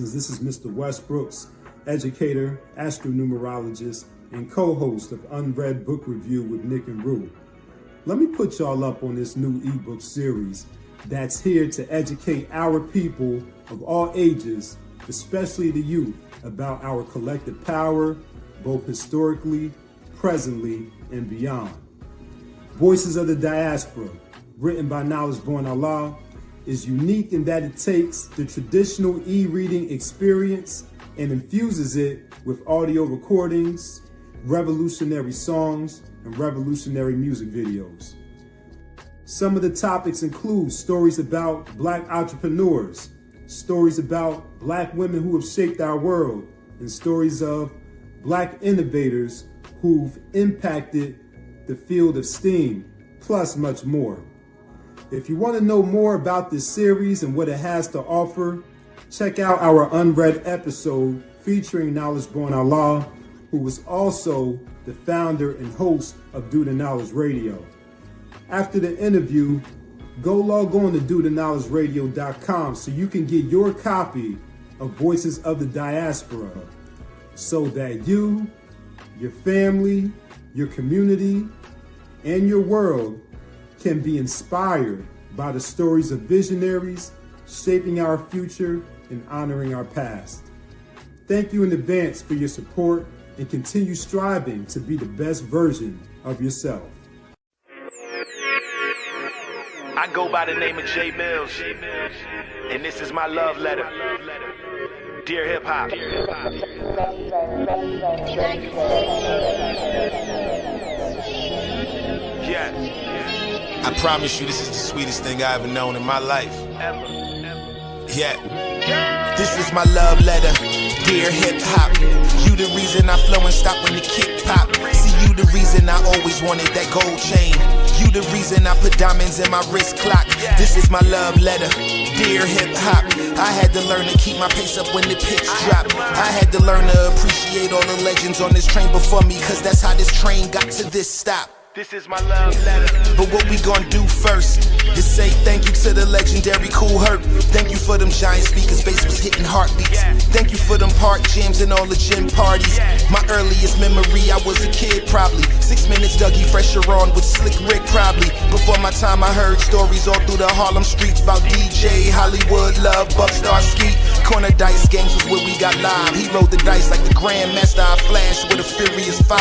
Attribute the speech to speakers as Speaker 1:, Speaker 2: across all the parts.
Speaker 1: because this is Mr. Westbrooks, educator, astronumerologist, and co-host of Unread Book Review with Nick and Rue. Let me put y'all up on this new ebook series that's here to educate our people of all ages, especially the youth, about our collective power, both historically, presently, and beyond. Voices of the Diaspora, written by Knowledge Born Allah, is unique in that it takes the traditional e-reading experience and infuses it with audio recordings, revolutionary songs, and revolutionary music videos. Some of the topics include stories about Black entrepreneurs, stories about Black women who have shaped our world, and stories of Black innovators who've impacted the field of STEAM, plus much more. If you want to know more about this series and what it has to offer, check out our Unread episode featuring Knowledge Born Allah, who was also the founder and host of Do the Knowledge Radio. After the interview, go log on to dotheknowledgeradio.com so you can get your copy of Voices of the Diaspora so that you, your family, your community, and your world can be inspired by the stories of visionaries shaping our future and honoring our past. Thank you in advance for your support and continue striving to be the best version of yourself.
Speaker 2: I go by the name of Jae Millz, and this is my love letter. Dear hip hop. Yeah.
Speaker 3: I promise you this is the sweetest thing I ever known in my life. Yeah. This is my love letter, dear hip hop. You the reason I flow and stop when the kick pop. See, you the reason I always wanted that gold chain. You the reason I put diamonds in my wrist clock. This is my love letter, dear hip hop. I had to learn to keep my pace up when the pitch drop. I had to learn to appreciate all the legends on this train before me, cause that's how this train got to this stop.
Speaker 2: This is my love letter.
Speaker 3: But what we gonna do first is say thank you to the legendary Cool Herc. Thank you for them giant speakers, bass was hitting heartbeats. Thank you for them park jams and all the gym parties. My earliest memory, I was a kid probably. 6 minutes Dougie Fresher on with Slick Rick probably. Before my time I heard stories all through the Harlem streets about DJ, Hollywood, Love, Buckstar, Skeet. Corner dice games was where we got live. He rolled the dice like the Grandmaster. I flashed with a Furious 5.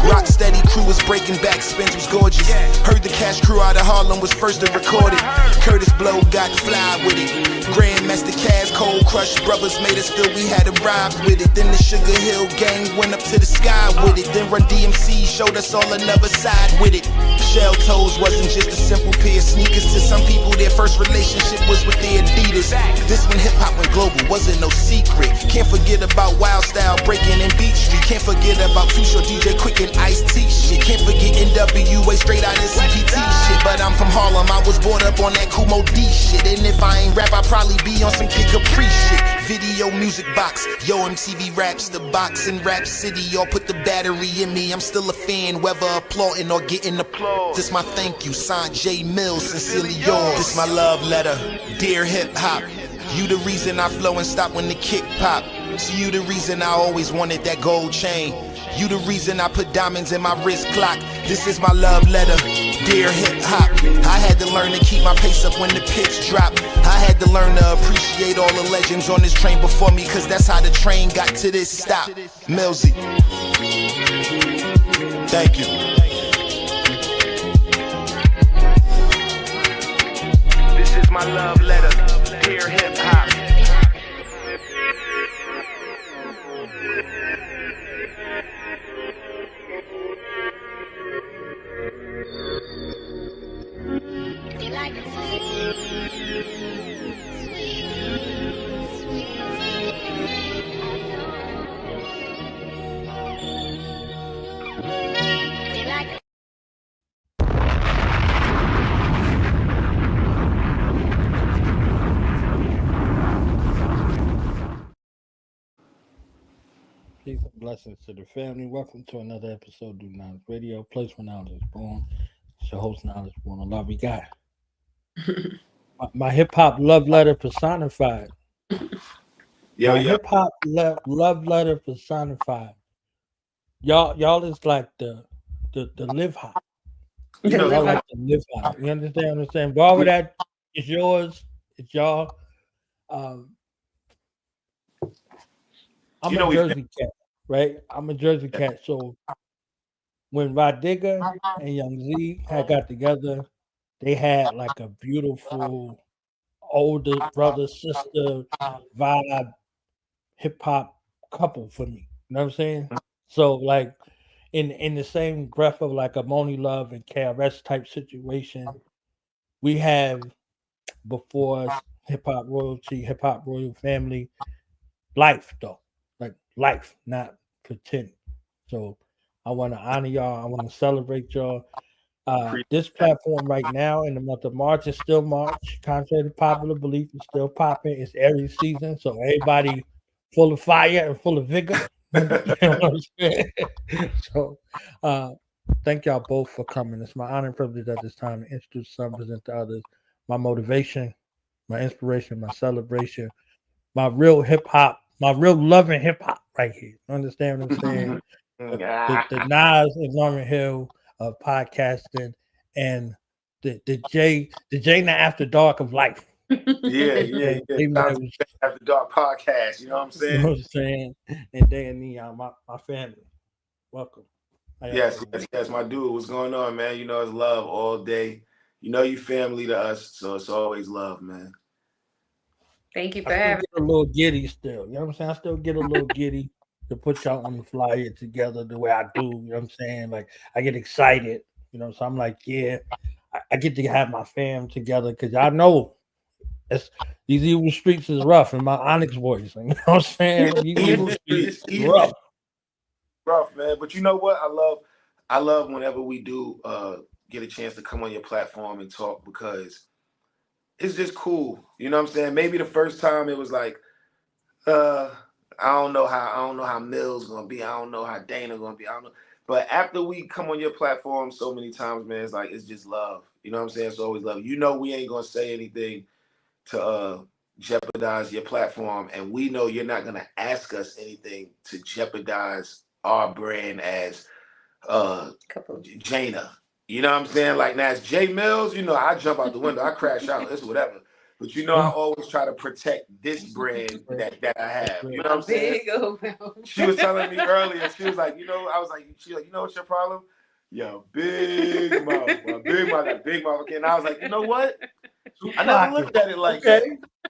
Speaker 3: Rocksteady crew was breaking back, spins was gorgeous. Heard the Cash Crew out of Harlem was first to record it. Curtis Blow got fly with it. Grandmaster Cash, Cold Crush brothers made us feel we had arrived with it. Then the Sugar Hill gang went up to the sky with it. Then Run DMC showed us all another side with it. Shell Toes wasn't just a simple pair of sneakers. To some people their first relationship was with their Adidas. This when hip hop went global wasn't no secret. Can't forget about Wild Style breaking in Beat Street. Can't forget about Too Short, DJ Quick and Ice-T shit. Can't forget NWA straight out of CPT shit. But I'm from Harlem, I was brought up on that Kumo D shit. And if I ain't rap, I'd probably be on some Kid Capri shit. Video music box, yo MTV Raps, the box in Rap City. Y'all put the battery in me, I'm still a fan, whether applauding or getting applause. This my thank you, signed Jae Millz, sincerely yours. This my love letter, dear hip hop. You the reason I flow and stop when the kick pop. So you the reason I always wanted that gold chain. You the reason I put diamonds in my wrist clock. This is my love letter, dear hip hop. I had to learn to keep my pace up when the pitch drop. I had to learn to appreciate all the legends on this train before me, cause that's how the train got to this stop. Millsy, thank you.
Speaker 2: This is my love letter, dear hip hop.
Speaker 4: Peace and blessings to the family. Welcome to another episode of Do Knowledge Radio, place where knowledge is born. It's your host, Knowledge Born Allah. We got my hip hop love letter personified. My hip hop love letter personified. Y'all is like the live hop.
Speaker 5: The
Speaker 4: Y'all
Speaker 5: live
Speaker 4: like
Speaker 5: hop.
Speaker 4: the live hop. You understand what I'm saying? But all of that is yours. It's y'all. Um, I'm a Jersey cat, right? I'm a Jersey cat. So when Rod Digger and Young Z had got together, they had like a beautiful older brother sister vibe hip hop couple for me. You know what I'm saying? So like in the same breath of like a Moni Love and KRS type situation, we have before us hip hop royalty, hip hop royal family, life though. Like life, not pretend. So I want to honor y'all. I want to celebrate y'all. This platform right now in the month of March is still March. Contrary to popular belief, it's still popping. It's Aries season, so everybody full of fire and full of vigor. You know what I'm saying? So, thank y'all both for coming. It's my honor and privilege at this time to introduce some, present to others. My motivation, my inspiration, my celebration, my real hip hop, my real loving hip hop right here. Understand what I'm saying? The Nas and Lauren Hill of podcasting and the Jay After Dark of life.
Speaker 3: Yeah. After Dark podcast, you know what I'm saying?
Speaker 4: You know what I'm saying? And then my family. Welcome.
Speaker 3: Yes, my dude. What's going on, man? You know it's love all day. You know you family to us, so it's always love, man.
Speaker 5: Thank you for
Speaker 4: I still
Speaker 5: having
Speaker 4: get a little giddy still. You know what I'm saying? I still get a little giddy to put y'all on the flyer together the way I do. You know what I'm saying? Like I get excited, you know. So I'm like, yeah, I get to have my fam together because I know these evil streets is rough in my Onyx voice. You know what I'm saying? These evil streets is rough.
Speaker 3: Rough, man. But you know what? I love whenever we do get a chance to come on your platform and talk because it's just cool. You know what I'm saying? Maybe the first time it was like, I don't know how Millz gonna be. I don't know how Dana gonna be. I don't know. But after we come on your platform so many times, man, it's like it's just love. You know what I'm saying? It's always love. You know we ain't gonna say anything to jeopardize your platform, and we know you're not gonna ask us anything to jeopardize our brand as Jana. You know what I'm saying? Like now it's Jae Millz, you know, I jump out the window, I crash out, it's whatever. But you know, I always try to protect this brand that I have. You know what I'm saying? She was telling me earlier, she was like, you know, I was like, she like, you know what's your problem? Yo, big mouth, big mouth, that big mouth. Okay, and I was like, you know what? I never looked at it like that.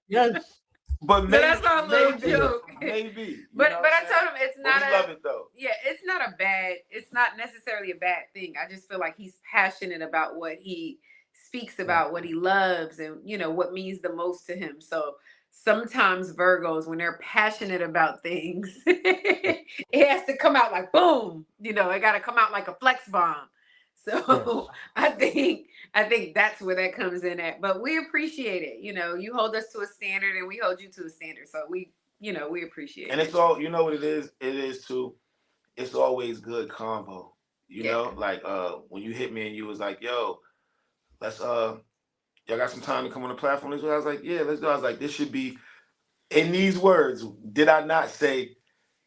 Speaker 4: Yes.
Speaker 3: But maybe,
Speaker 5: that's not a little joke.
Speaker 3: Maybe.
Speaker 5: But I told him it's not
Speaker 3: love it though.
Speaker 5: Yeah, it's not necessarily a bad thing. I just feel like he's passionate about what he speaks about, what he loves, and you know what means the most to him. So sometimes Virgos, when they're passionate about things, it has to come out like boom. You know, it got to come out like a flex bomb. So I think that's where that comes in at. But we appreciate it. You know, you hold us to a standard and we hold you to a standard. So we appreciate it.
Speaker 3: And it's all, you know what it is? It is too, it's always good convo. You know, like when you hit me and you was like, yo, let's y'all got some time to come on the platform this way? I was like, yeah, let's go. I was like, this should be in these words. Did I not say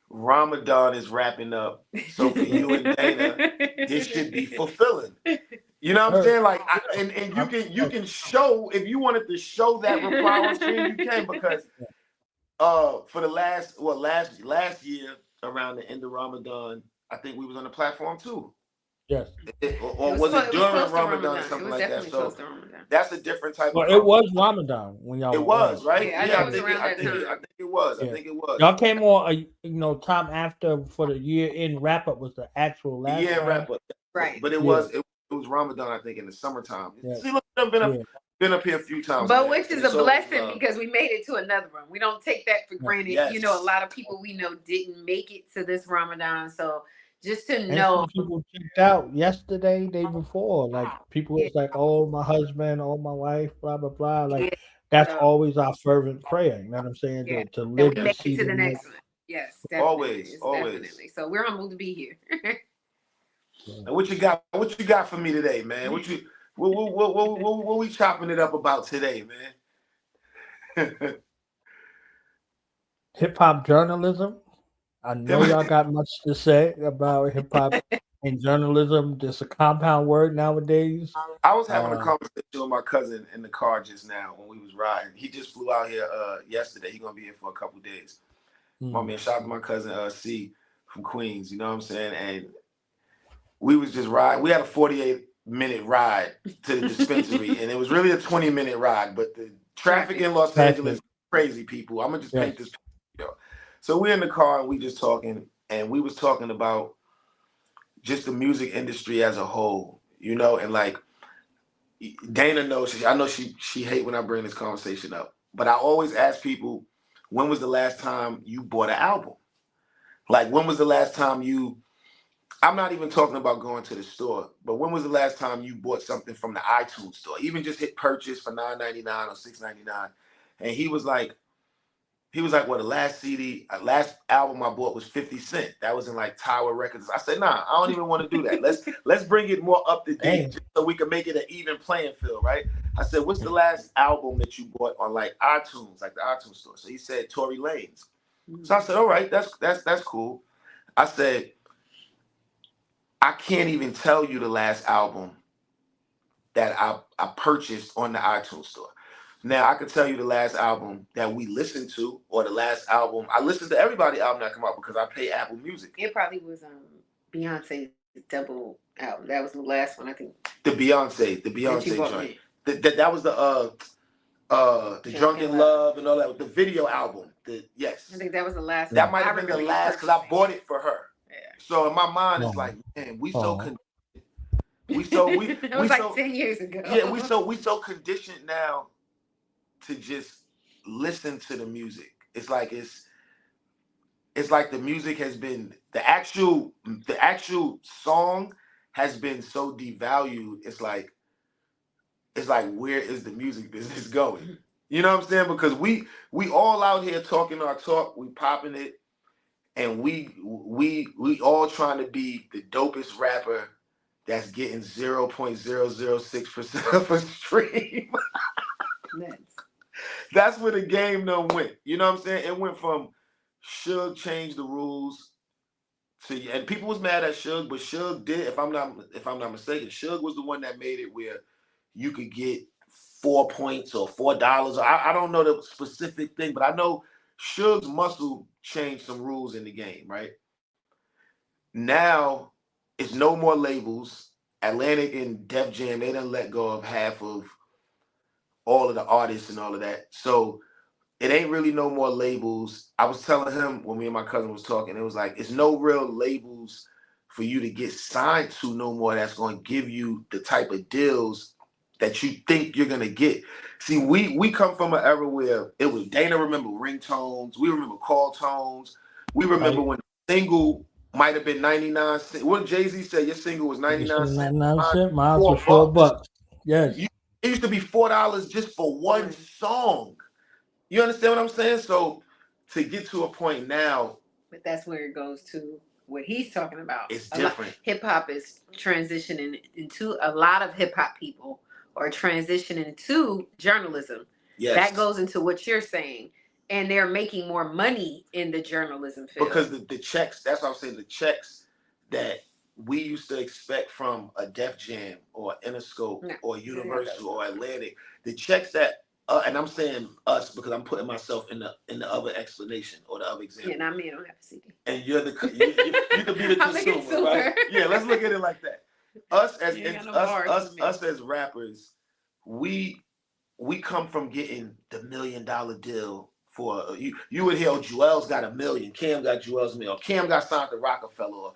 Speaker 3: Ramadan is wrapping up? So for you and Dana, this should be fulfilling. You know what I'm saying? Like, and you can show, if you wanted to show that reply on screen, you can, because for the last year around the end of Ramadan, I think we was on the platform too.
Speaker 4: Yes.
Speaker 3: Or was it during Ramadan or something like that? So that's a different type of.
Speaker 4: It was Ramadan when y'all.
Speaker 3: It was right.
Speaker 5: Yeah, I think
Speaker 3: it was. I think it was.
Speaker 4: Y'all came on, time after for the year end wrap up was the actual last.
Speaker 3: Yeah, wrap up.
Speaker 5: Right.
Speaker 3: But it was Ramadan, I think, in the summertime. Yeah. See, look, I've been up here a few times.
Speaker 5: But which is a blessing because we made it to another one. We don't take that for granted. Yes. You know, a lot of people we know didn't make it to this Ramadan, so. Just to know,
Speaker 4: people checked out yesterday, day before. Like people was like, "Oh, my husband, oh, my wife, blah blah blah." Like that's always our fervent prayer. You know what I'm saying?
Speaker 5: Yeah.
Speaker 4: To live
Speaker 5: to see the next one. Yes, definitely.
Speaker 3: Always.
Speaker 5: Definitely. So we're humbled to be here.
Speaker 3: And what you got? What you got for me today, man? What we chopping it up about today, man?
Speaker 4: hip hop journalism. I know y'all got much to say about hip hop and journalism. Just a compound word nowadays.
Speaker 6: I was having a conversation with my cousin in the car just now when we was riding. He just flew out here yesterday. He's gonna be here for a couple days. My man, shout out to my cousin C from Queens. You know what I'm saying? And we was just riding. We had a 48-minute ride to the dispensary, and it was really a 20-minute ride. But the traffic in Los Angeles, crazy people. I'm gonna just paint this picture. So we're in the car and we just talking, and we was talking about just the music industry as a whole, you know, and like Dana knows. I know she hate when I bring this conversation up, but I always ask people, when was the last time you bought an album? Like, when was the last time you? I'm not even talking about going to the store, but when was the last time you bought something from the iTunes store? Even just hit purchase for $9.99 or $6.99, and he was like, well, the last album I bought was 50 Cent. That was in like Tower Records. I said, nah, I don't even want to do that. Let's bring it more up to date just so we can make it an even playing field, right? I said, what's the last album that you bought on like iTunes, like the iTunes store? So he said Tory Lanez. So I said, all right, that's cool. I said, I can't even tell you the last album that I purchased on the iTunes store. Now, I could tell you the last album that we listened to, or the last album. I listened to everybody's album that come out because I pay Apple Music.
Speaker 5: It probably was Beyonce's double album. That was the last one, I think.
Speaker 6: The Beyonce joint. That was the Drunken Love and all that. The video album. Yes.
Speaker 5: I think that was the last.
Speaker 6: That might have been the last because I bought it for her. Yeah. So in my mind, it's like, man, we so
Speaker 5: it was like 10 years ago.
Speaker 6: Yeah, we so conditioned now to just listen to the music. It's like the music has been the actual song has been so devalued. It's like where is the music business going? You know what I'm saying? Because we all out here talking our talk, we popping it, and we all trying to be the dopest rapper that's getting 0.006% of a stream. That's where the game done went. You know what I'm saying? It went from Suge changed the rules to, and people was mad at Suge, but Suge did, if I'm not mistaken, Suge was the one that made it where you could get 4 points or $4. I don't know the specific thing, but I know Suge's muscle changed some rules in the game, right? Now it's no more labels. Atlantic and Def Jam, they done let go of half of all of the artists and all of that. So it ain't really no more labels. I was telling him when me and my cousin was talking, it was like, it's no real labels for you to get signed to no more that's going to give you the type of deals that you think you're going to get. See, we come from an era where it was, Dana remember ringtones. We remember call tones. We remember when a single might have been 99 cents. What Jay-Z said, your single was 99 cents.
Speaker 4: 99 cents, mine was $4. Yes.
Speaker 6: It used to be $4 just for one song. You understand what I'm saying? So to get to a point now.
Speaker 5: But that's where it goes to what he's talking about.
Speaker 6: It's different.
Speaker 5: Hip hop is transitioning into, a lot of hip hop people are transitioning to journalism.
Speaker 6: Yes.
Speaker 5: That goes into what you're saying. And they're making more money in the journalism field.
Speaker 6: Because the checks, that's what I'm saying, the checks that we used to expect from a Def Jam or Interscope or Universal or Atlantic, the checks that, and I'm saying us because I'm putting myself in the other explanation or the other example.
Speaker 5: Yeah, not me, I don't have a CD.
Speaker 6: And you're you could be the consumer, right? Yeah, let's look at it like that. Us as rappers, we come from getting the $1 million deal. For you would hear Joel's got $1 million, Cam got Joel's $1 million, Cam got signed to Rockefeller, or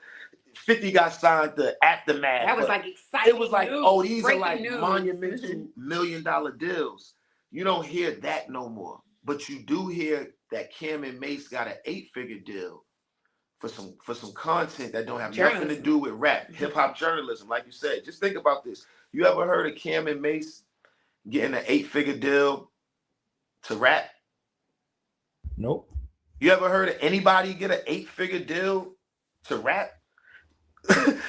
Speaker 6: 50 got signed to Aftermath.
Speaker 5: That was like exciting.
Speaker 6: It was like,
Speaker 5: news.
Speaker 6: oh, these
Speaker 5: Breaking
Speaker 6: are like
Speaker 5: news.
Speaker 6: monumental $1 million deals. You don't hear that no more, but you do hear that Cam and Mace got an 8-figure deal for some content that don't have nothing to do with rap, hip hop journalism. Like you said, just think about this. You ever heard of Cam and Mace getting an 8-figure deal to rap?
Speaker 4: Nope.
Speaker 6: You ever heard of anybody get an 8-figure deal to rap?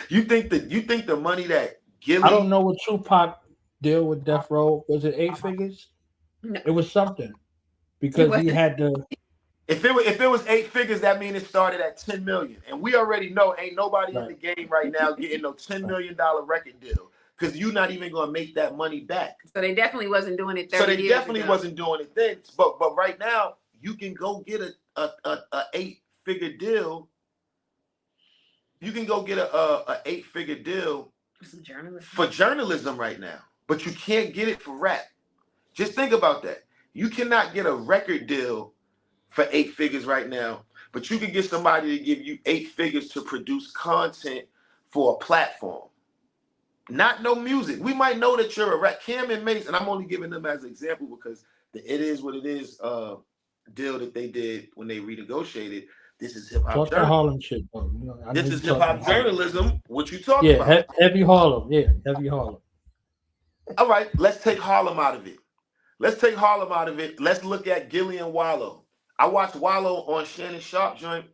Speaker 6: You think the money that Gilly?
Speaker 4: I don't know what Tupac deal with Death Row was. It 8 figures?
Speaker 5: No.
Speaker 4: It was something because he had to.
Speaker 6: If it was 8 figures, that means it started at 10 million. And we already know ain't nobody in the game right now getting no $10 million record deal. Because you're not even gonna make that money back.
Speaker 5: So they definitely wasn't doing it 30
Speaker 6: So they
Speaker 5: years
Speaker 6: definitely
Speaker 5: ago.
Speaker 6: wasn't doing it then. But right now, you can go get a 8-figure deal. You can go get a 8-figure deal for journalism right now. But you can't get it for rap. Just think about that. You cannot get a record deal for 8 figures right now, but you can get somebody to give you 8 figures to produce content for a platform. Not no music. We might know that you're a rap. Cam and Mace, and I'm only giving them as an example because the It Is What It Is deal that they did when they renegotiated. This is hip hop journalism.
Speaker 4: Harlem shit, bro.
Speaker 6: This is hip hop journalism. What you talking about?
Speaker 4: Yeah, heavy Harlem. Yeah, heavy Harlem.
Speaker 6: All right, let's take Harlem out of it. Let's take Harlem out of it. Let's look at Gillian Wallow. I watched Wallow on Shannon Sharp joint,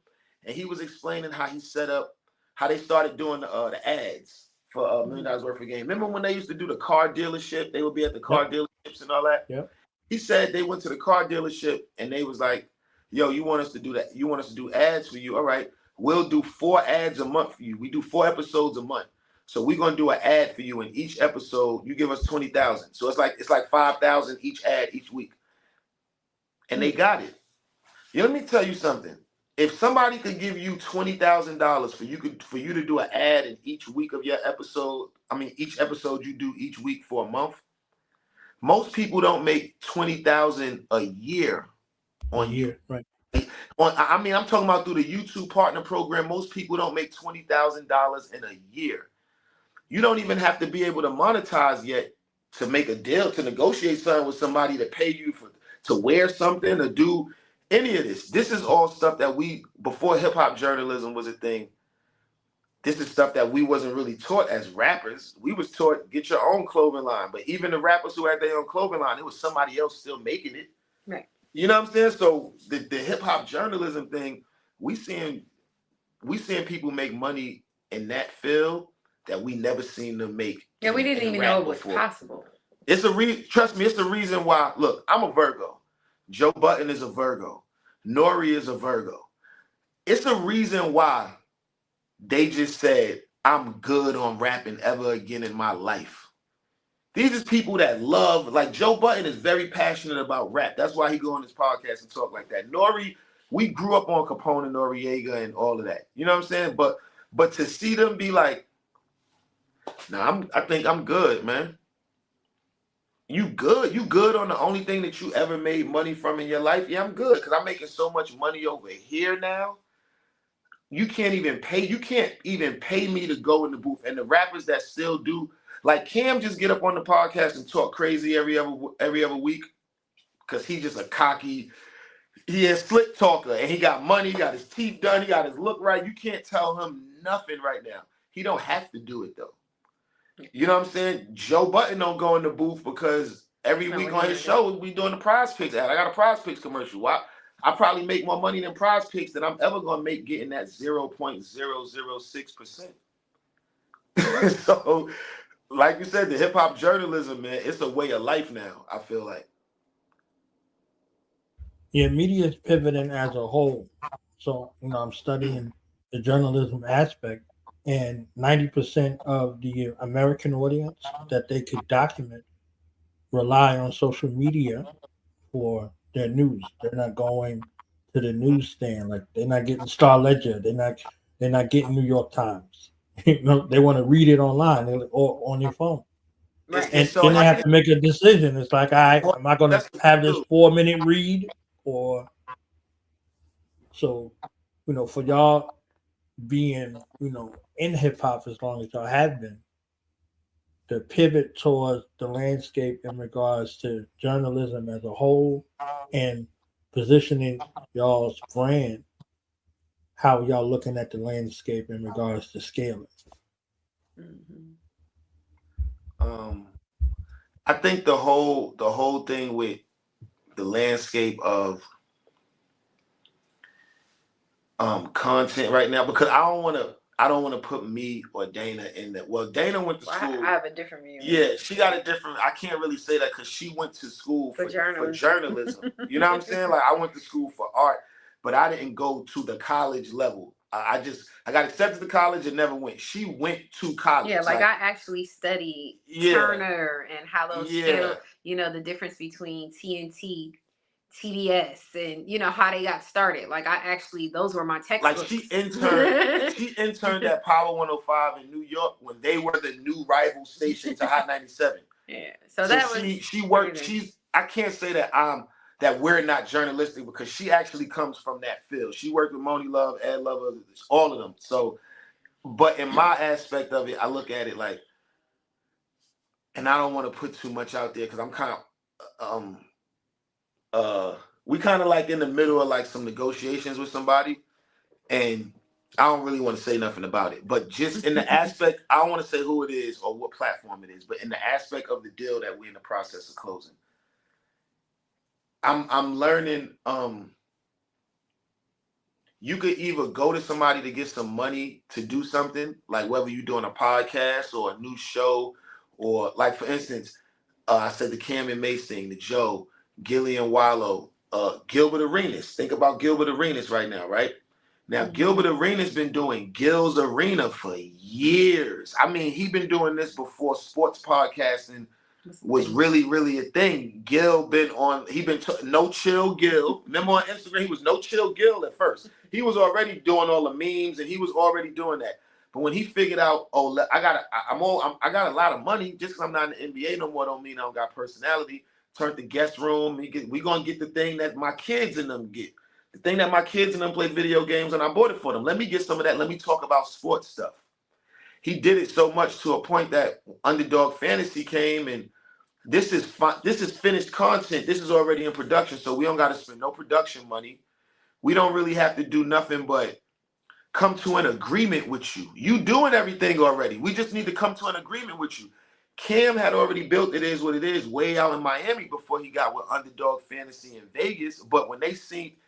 Speaker 6: and he was explaining how he set up, how they started doing the ads for $1 million worth of game. Remember when they used to do the car dealership? They would be at the car dealerships and all that.
Speaker 4: Yeah.
Speaker 6: He said they went to the car dealership and they was like, "Yo, you want us to do that? You want us to do ads for you? All right, we'll do 4 ads a month for you. We do 4 episodes a month. So we're gonna do an ad for you in each episode. You give us 20,000. So it's like 5,000 each ad each week." And they got it. Let me tell you something. If somebody could give you $20,000 for you to do an ad in each week of your episode, each episode you do each week for a month, most people don't make $20,000 a year on you.
Speaker 4: Right.
Speaker 6: I'm talking about through the YouTube partner program. Most people don't make $20,000 in a year. You don't even have to be able to monetize yet to make a deal, to negotiate something with somebody to pay you to wear something, to do any of this. This is all stuff that before hip hop journalism was a thing, this is stuff that we wasn't really taught as rappers. We was taught, get your own clothing line. But even the rappers who had their own clothing line, it was somebody else still making it.
Speaker 5: Right.
Speaker 6: You know what I'm saying? So the hip hop journalism thing, we seeing people make money in that field that we never seen them make.
Speaker 5: Yeah, we didn't even know it was possible.
Speaker 6: Trust me, it's the reason why. Look, I'm a Virgo. Joe Budden is a Virgo. Nori is a Virgo. It's a reason why they just said, "I'm good on rapping ever again in my life." These is people that love, like Joe Budden is very passionate about rap. That's why he go on this podcast and talk like that. Nori, we grew up on Capone and Noriega and all of that. You know what I'm saying? But to see them be like, "Nah, I think I'm good, man." You good? You good on the only thing that you ever made money from in your life? Yeah, I'm good because I'm making so much money over here now. You can't even pay me to go in the booth. And the rappers that still do, like Cam, just get up on the podcast and talk crazy every other week because he's just a cocky, he is slick talker and he got money, he got his teeth done, he got his look right. You can't tell him nothing right now. He don't have to do it though. You know what I'm saying? Joe Budden don't go in the booth because every week on his show we doing the Prize Picks ad. I got a Prize Picks commercial. I probably make more money than Prize Picks than I'm ever gonna make getting that 0.006%. So, like you said, the hip hop journalism, man, it's a way of life now. I feel like.
Speaker 4: Yeah, media is pivoting as a whole. So, I'm studying the journalism aspect. And 90% of the American audience that they could document rely on social media for their news. They're not going to the newsstand. Like they're not getting Star Ledger. They're not getting New York Times. They want to read it online or on their phone.
Speaker 5: Right.
Speaker 4: And then they have to make a decision. It's like, am I going to have this 4-minute read or so? For y'all being in hip hop as long as y'all have been, the pivot towards the landscape in regards to journalism as a whole and positioning y'all's brand, how y'all looking at the landscape in regards to scaling?
Speaker 6: I think the whole thing with the landscape of content right now, because I don't want to put me or Dana in that. Well, Dana went to school.
Speaker 5: I have a different view.
Speaker 6: Yeah, she got a different. I can't really say that because she went to school for journalism. You know what I'm saying? Like I went to school for art. but I didn't go to the college level. I got accepted to college and never went. She went to college.
Speaker 5: Yeah, like I actually studied Turner and how those feel, you know, the difference between TNT, TBS, and you know how they got started. Like I actually, those were my textbooks.
Speaker 6: Like she interned at Power 105 in New York when they were the new rival station to Hot 97.
Speaker 5: Yeah, so that was
Speaker 6: she worked. I can't say that we're not journalistic because she actually comes from that field. She worked with Moni Love, Ed Lover, all of them. So, but in my aspect of it, I look at it like, and I don't want to put too much out there because I'm kind of, we kind of like in the middle of like some negotiations with somebody, and I don't really want to say nothing about it. But just in the aspect, I don't want to say who it is or what platform it is, but in the aspect of the deal that we're in the process of closing. I'm learning you could either go to somebody to get some money to do something, like whether you're doing a podcast or a new show, or like for instance, I said the Cam and Mace thing, the Joe, Gillian Wallow, Gilbert Arenas. Think about Gilbert Arenas right now, right? Now, Gilbert Arenas been doing Gil's Arena for years. I mean, he been doing this before sports podcasting was really, really a thing. Gil been on, No Chill Gil. Remember on Instagram, he was No Chill Gil at first. He was already doing all the memes and he was already doing that. But when he figured out, I got a lot of money, just because I'm not in the NBA no more don't mean I don't got personality. Turned the guest room. We gonna get the thing that my kids and them get. The thing that my kids and them play video games and I bought it for them. Let me get some of that. Let me talk about sports stuff. He did it so much to a point that Underdog Fantasy came and this is finished content. This is already in production, so we don't got to spend no production money. We don't really have to do nothing but come to an agreement with you. You doing everything already. We just need to come to an agreement with you. Cam had already built It Is What It Is way out in Miami before he got with Underdog Fantasy in Vegas. But when they see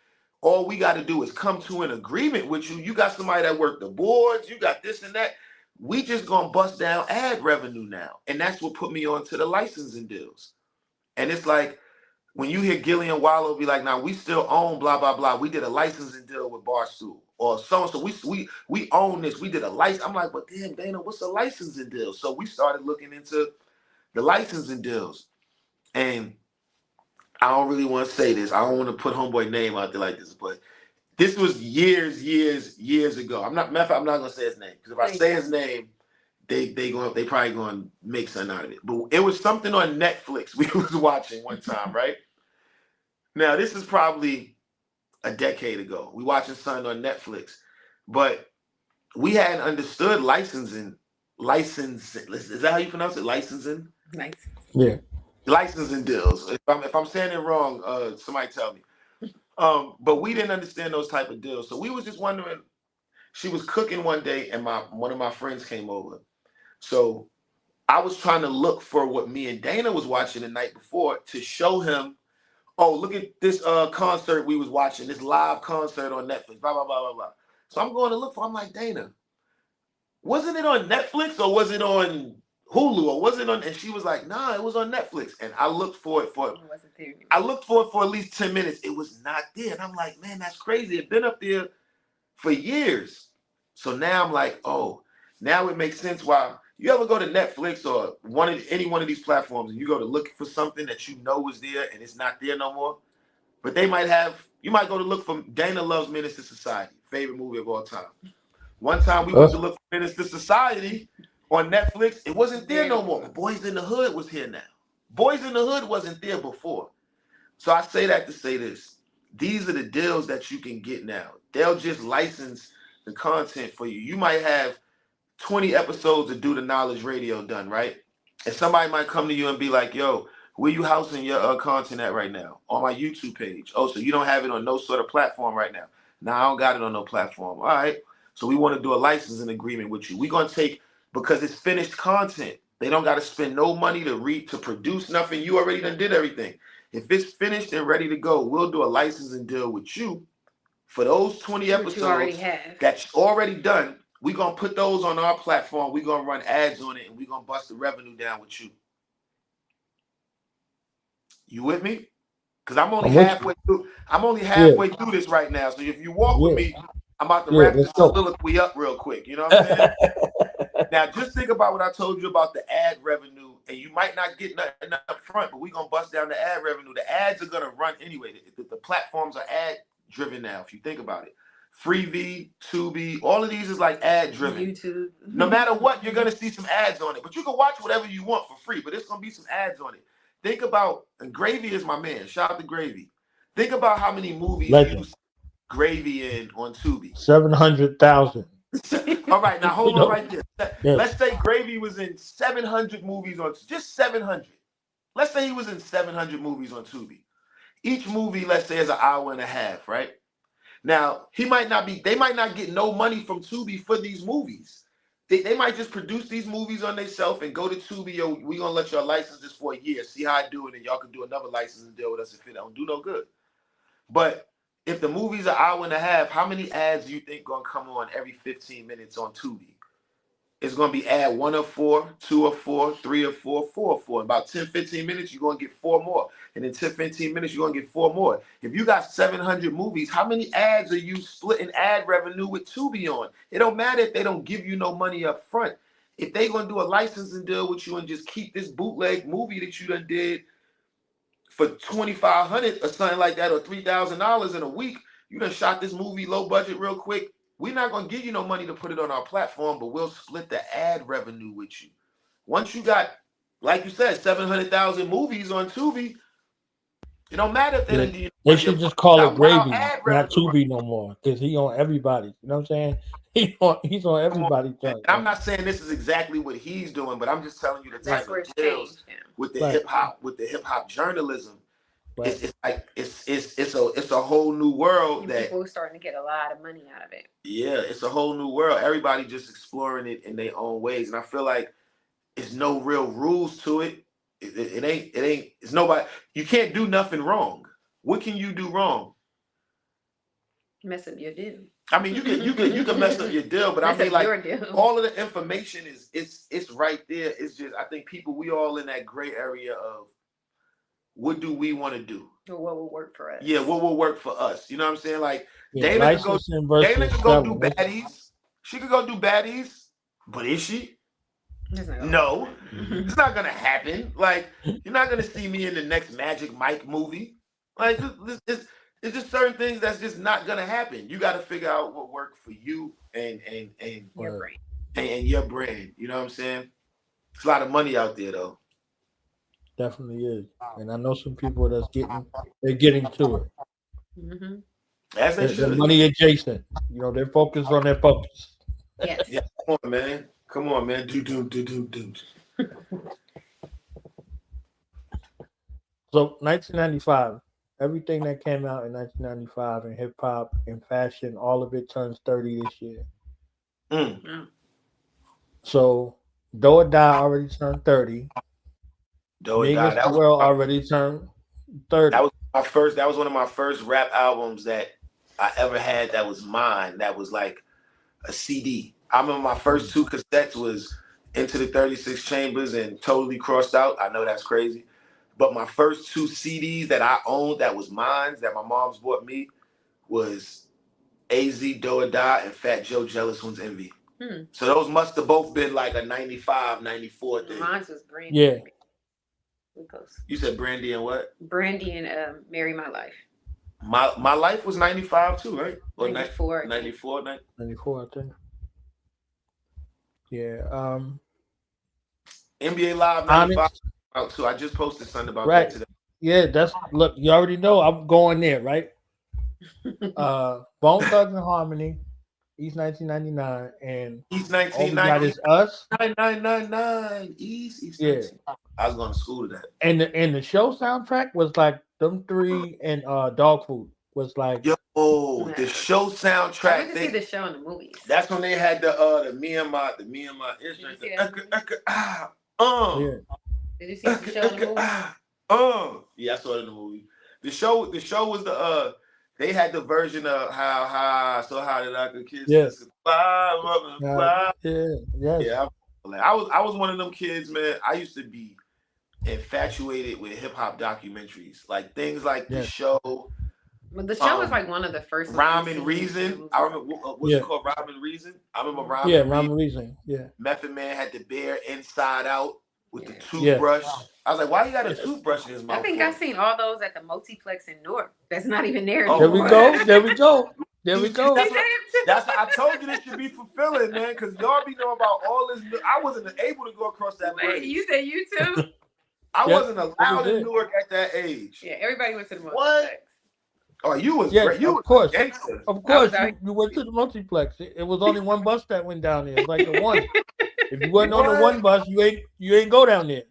Speaker 6: all we got to do is come to an agreement with you, you got somebody that worked the boards, you got this and that. We just gonna bust down ad revenue now. And that's what put me on to the licensing deals. And it's like, when you hear Gillian Wallow be like, now we still own blah, blah, blah. We did a licensing deal with Barstool or so-and-so. We own this. We did a license. I'm like, but damn, Dana, what's a licensing deal? So we started looking into the licensing deals. And I don't really want to say this. I don't want to put homeboy name out there like this, but this was years ago. I'm not gonna say his name because if I say his name, they probably gonna make something out of it. But it was something on Netflix we was watching one time, right? Now this is probably a decade ago. We watching something on Netflix, but we hadn't understood licensing. Is that how you pronounce it? Licensing?
Speaker 4: Yeah.
Speaker 6: Licensing deals. If I'm saying it wrong, somebody tell me. But we didn't understand those type of deals. So we was just wondering, she was cooking one day and one of my friends came over. So I was trying to look for what me and Dana was watching the night before to show him, oh, look at this concert we was watching, this live concert on Netflix, blah, blah, blah, blah, blah. So I'm going to look for, I'm like, Dana, wasn't it on Netflix or was it on Hulu or was it on, and she was like, nah, it was on Netflix. And I looked for it for at least 10 minutes. It was not there. And I'm like, man, that's crazy. It's been up there for years. So now I'm like, oh, now it makes sense why you ever go to Netflix or any one of these platforms and you go to look for something that you know was there and it's not there no more. But you might go to look for Dana Loves Menace to Society, favorite movie of all time. One time we went to look for Menace to Society on Netflix, it wasn't there no more. But Boys in the Hood was here now. Boys in the Hood wasn't there before. So I say that to say this. These are the deals that you can get now. They'll just license the content for you. You might have 20 episodes of Do the Knowledge Radio done, right? And somebody might come to you and be like, yo, where you housing your content at right now? On my YouTube page. Oh, so you don't have it on no sort of platform right now. No, I don't got it on no platform. All right. So we want to do a licensing agreement with you. We're going to take, because it's finished content. They don't got to spend no money to produce nothing. You already done did everything. If it's finished and ready to go, we'll do a licensing deal with you for those 20 episodes that's already done. We're going to put those on our platform. We're going to run ads on it, and we're going to bust the revenue down with you. You with me? Because I'm only
Speaker 4: I'm with
Speaker 6: halfway through. I'm only
Speaker 4: Yeah.
Speaker 6: halfway through this right now. So if you walk with
Speaker 4: Yeah.
Speaker 6: me, I'm about to
Speaker 4: Yeah,
Speaker 6: wrap
Speaker 4: let's
Speaker 6: this
Speaker 4: go.
Speaker 6: soliloquy up real quick. You know what I'm saying? Now, just think about what I told you about the ad revenue, and you might not get nothing up front, but we're going to bust down the ad revenue. The ads are going to run anyway. The platforms are ad-driven now, if you think about it. Freevee, Tubi, all of these is like ad-driven.
Speaker 5: YouTube.
Speaker 6: No matter what, you're going to see some ads on it, but you can watch whatever you want for free, but there's going to be some ads on it. Think about, and Gravy is my man. Shout out to Gravy. Think about how many movies
Speaker 4: Legend.
Speaker 6: you see Gravy in on Tubi.
Speaker 4: 700,000.
Speaker 6: All right, now hold
Speaker 4: You
Speaker 6: on
Speaker 4: know?
Speaker 6: right there.
Speaker 4: Yes.
Speaker 6: Let's say Gravy was in 700 movies on just 700. Let's say he was in 700 movies on Tubi. Each movie, let's say, is an hour and a half, right? Now, they might not get no money from Tubi for these movies. They might just produce these movies on themselves and go to Tubi, yo, we're gonna let y'all license this for a year, see how I do it, and y'all can do another licensing deal with us if it don't do no good. But if the movie's an hour and a half, how many ads do you think gonna come on every 15 minutes on Tubi? It's gonna be ad 1 of 4, 2 of 4, 3 of 4, 4 of 4. In about 10, 15 minutes, you're gonna get 4 more. And in 10, 15 minutes, you're gonna get 4 more. If you got 700 movies, how many ads are you splitting ad revenue with Tubi on? It don't matter if they don't give you no money up front. If they gonna do a licensing deal with you and just keep this bootleg movie that you done did for $2,500 or something like that, or $3,000 in a week, you done shot this movie low budget real quick. We're not gonna give you no money to put it on our platform, but we'll split the ad revenue with you. Once you got, like you said, 700,000 movies on Tubi, it don't matter if they didn't give you
Speaker 4: They
Speaker 6: money
Speaker 4: should
Speaker 6: up
Speaker 4: just
Speaker 6: front.
Speaker 4: call
Speaker 6: You
Speaker 4: it
Speaker 6: got wild
Speaker 4: Gravy,
Speaker 6: ad
Speaker 4: not
Speaker 6: revenue.
Speaker 4: Tubi no more, because he on everybody. You know what I'm saying? He's on everybody's joint.
Speaker 6: I'm not saying this is exactly what he's doing, but I'm just telling you the
Speaker 5: That's
Speaker 6: type
Speaker 5: where
Speaker 6: of
Speaker 5: it's
Speaker 6: deals
Speaker 5: changed. Yeah.
Speaker 6: with the
Speaker 4: Right.
Speaker 6: hip hop journalism.
Speaker 4: Right.
Speaker 6: It's like it's a whole new world
Speaker 5: And
Speaker 6: that
Speaker 5: people are starting to get a lot of money out of it.
Speaker 6: yeah, it's a whole new world. Everybody just exploring it in their own ways, and I feel like it's no real rules to it. It ain't. It's nobody. You can't do nothing wrong. What can you do wrong?
Speaker 5: Mess up your deal.
Speaker 6: I mean, you can mess up your deal, but I
Speaker 5: Mess
Speaker 6: mean,
Speaker 5: up
Speaker 6: like
Speaker 5: your deal.
Speaker 6: all of the information it's right there. It's just I think we all in that gray area of what do we want to do?
Speaker 5: Or what will work for us?
Speaker 6: Yeah, what will work for us? You know what I'm saying? Like
Speaker 4: Yeah,
Speaker 6: Dana could go do
Speaker 4: selling.
Speaker 6: baddies. She could go do baddies, but is she? No, it's not gonna happen. Like you're not gonna see me in the next Magic Mike movie. Like it's just certain things that's just not gonna happen. You got to figure out what worked for you and
Speaker 5: your brand.
Speaker 6: And your brand. You know what I'm saying? There's a lot of money out there though.
Speaker 4: Definitely is, and I know some people they're getting to it.
Speaker 5: Mm-hmm.
Speaker 6: As they
Speaker 4: They're
Speaker 6: should.
Speaker 4: money adjacent. You know, they're focused on their focus.
Speaker 5: Yes.
Speaker 6: Yeah, come on, man. Do.
Speaker 4: So 1995, everything that came out in 1995 in hip hop and fashion, all of it turns 30 this year.
Speaker 6: Mm.
Speaker 4: So Do or Die already turned 30.
Speaker 6: Do or Die.
Speaker 4: The World already turned 30.
Speaker 6: That was one of my first rap albums that I ever had that was mine. That was like a CD. I remember my first 2 cassettes was Into the 36 Chambers and Totally Crossed Out. I know that's crazy. But my first 2 CDs that I owned that was mine, that my mom's bought me, was AZ Do or Die and Fat Joe Jealous One's Envy. So those must have both been like a 95, 94 thing.
Speaker 5: Mine was Brandy.
Speaker 4: Yeah.
Speaker 6: You said Brandy and what?
Speaker 5: Brandy and Marry My Life.
Speaker 6: My Life was 95 too, right? Or
Speaker 5: 94.
Speaker 6: 94,
Speaker 4: 94, I think. Yeah.
Speaker 6: NBA Live 95 out too. I just posted something about that today.
Speaker 4: Yeah, look, you already know I'm going there, right? Bone Thugs and Harmony, East 1999, and
Speaker 6: East 1999
Speaker 4: is Us.
Speaker 6: 9999 East.
Speaker 4: Yeah.
Speaker 6: I was going to school to that.
Speaker 4: And the show soundtrack was like them 3 and Dog Food was like
Speaker 6: the show soundtrack.
Speaker 5: I went to see the show in the movies.
Speaker 6: That's when they had the me and my instrument.
Speaker 5: Did you see the show in the movie?
Speaker 6: Yeah, I saw it in the movie. The show was they had the version of how did I could kiss?
Speaker 4: Yes.
Speaker 6: Fly.
Speaker 4: Yeah.
Speaker 6: I was one of them kids, man. I used to be infatuated with hip hop documentaries, like things like the show.
Speaker 5: But the show was like one of the first.
Speaker 6: Rhyme and Reason. I remember what's it called, Rhyme and Reason. I remember Rhyme and Reason. Yeah. Method Man had the bear inside out with the toothbrush. I was like, why you got a toothbrush in his mouth?
Speaker 5: I think I've seen all those at the multiplex in Newark. That's not even there.
Speaker 4: There we go. There we go. There we go.
Speaker 6: That's I told you this should be fulfilling, man, because y'all be knowing about all this. I wasn't able to go across that bridge.
Speaker 5: You said you too?
Speaker 6: I wasn't allowed in Newark at that age.
Speaker 5: Yeah, everybody went to the multiplex.
Speaker 6: Oh, you was great. You
Speaker 4: of course.
Speaker 6: Gangster.
Speaker 4: Of course, you went to the multiplex. It was only one bus that went down there. It was like the one. If you wasn't on the one bus, you ain't go down there.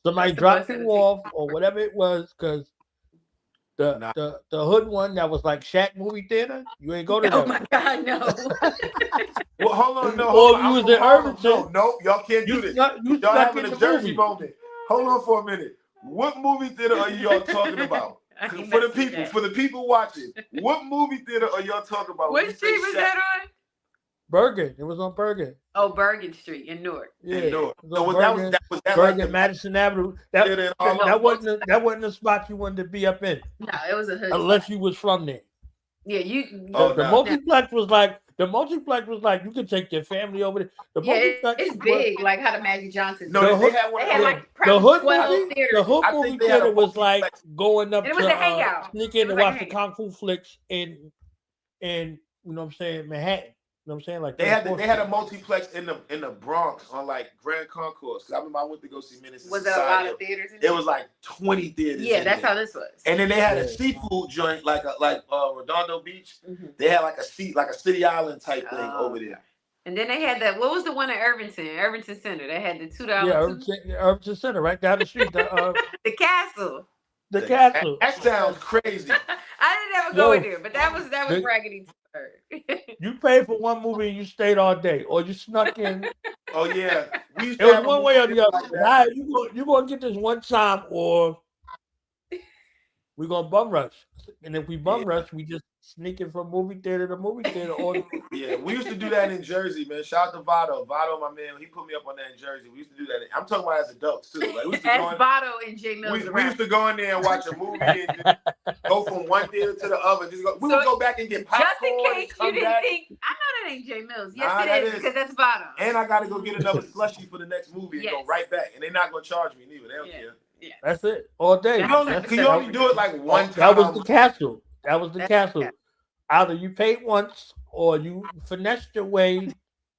Speaker 4: Somebody dropped you off or whatever it was, because the hood one that was like Shaq movie theater, you ain't go to that.
Speaker 5: Oh my God, no.
Speaker 6: Well, hold on, no.
Speaker 4: Or you was in Irvington.
Speaker 6: No, y'all can't do this. Y'all having a Jersey moment. Hold on for a minute. What movie theater are y'all talking about? For the people watching, what movie theater are y'all talking about?
Speaker 5: What street was that on?
Speaker 4: Bergen. It was on Bergen.
Speaker 5: Oh, Bergen Street in Newark.
Speaker 4: Yeah,
Speaker 6: in Newark.
Speaker 4: That was Bergen, like Madison Avenue. That wasn't the spot you wanted to be up in.
Speaker 5: No, it was a hood.
Speaker 4: Unless you was from there.
Speaker 5: Yeah,
Speaker 4: the multiplex was like you could take your family over there.
Speaker 5: It's big, like how the Magic Johnson.
Speaker 6: No, they had
Speaker 5: like
Speaker 4: the hood movie
Speaker 6: theater
Speaker 4: theater was like going up
Speaker 5: to
Speaker 4: sneak in to watch the kung fu flicks in you know what I'm saying, Manhattan. You know what I'm saying? Like
Speaker 6: they had a multiplex in the Bronx on like Grand Concourse. Because I remember I went to go see Menace.
Speaker 5: Was there a lot of theaters in there?
Speaker 6: It was like 20 theaters.
Speaker 5: Yeah, that's how this was.
Speaker 6: And then they had a seafood joint like Redondo Beach. Mm-hmm. They had like a City Island type thing over there.
Speaker 5: And then they had what was the one in Irvington Center? They had the $2.
Speaker 4: Yeah, Irvington Center, right down the street.
Speaker 5: The castle.
Speaker 4: The castle.
Speaker 6: That sounds crazy.
Speaker 5: I didn't ever go in there, but that was raggedy.
Speaker 4: You paid for one movie and you stayed all day, or you snuck in.
Speaker 6: Oh yeah,
Speaker 4: it was one way or the other. Like you gonna get this one time, or we're gonna bum rush. And if we bum rush, we just sneak it from movie theater to movie theater.
Speaker 6: Yeah, we used to do that in Jersey, man. Shout out to Vado. Vado, my man, he put me up on that in Jersey. We used to do that. I'm talking about as adults too. Like, we used to
Speaker 5: Vado and Jae Millz.
Speaker 6: We used to go in there and watch a movie and just go from one theater to the other. We would go back and get popcorn.
Speaker 5: Just in case you didn't think, I know that ain't Jae Millz. Yes, it is, because that's Vado.
Speaker 6: And I got to go get another slushie for the next movie and go right back. And they're not going to charge me neither. They don't care.
Speaker 4: Yeah. That's it. All day.
Speaker 6: You only do it like one time.
Speaker 4: That was the castle. Castle. Either you paid once or you finessed your way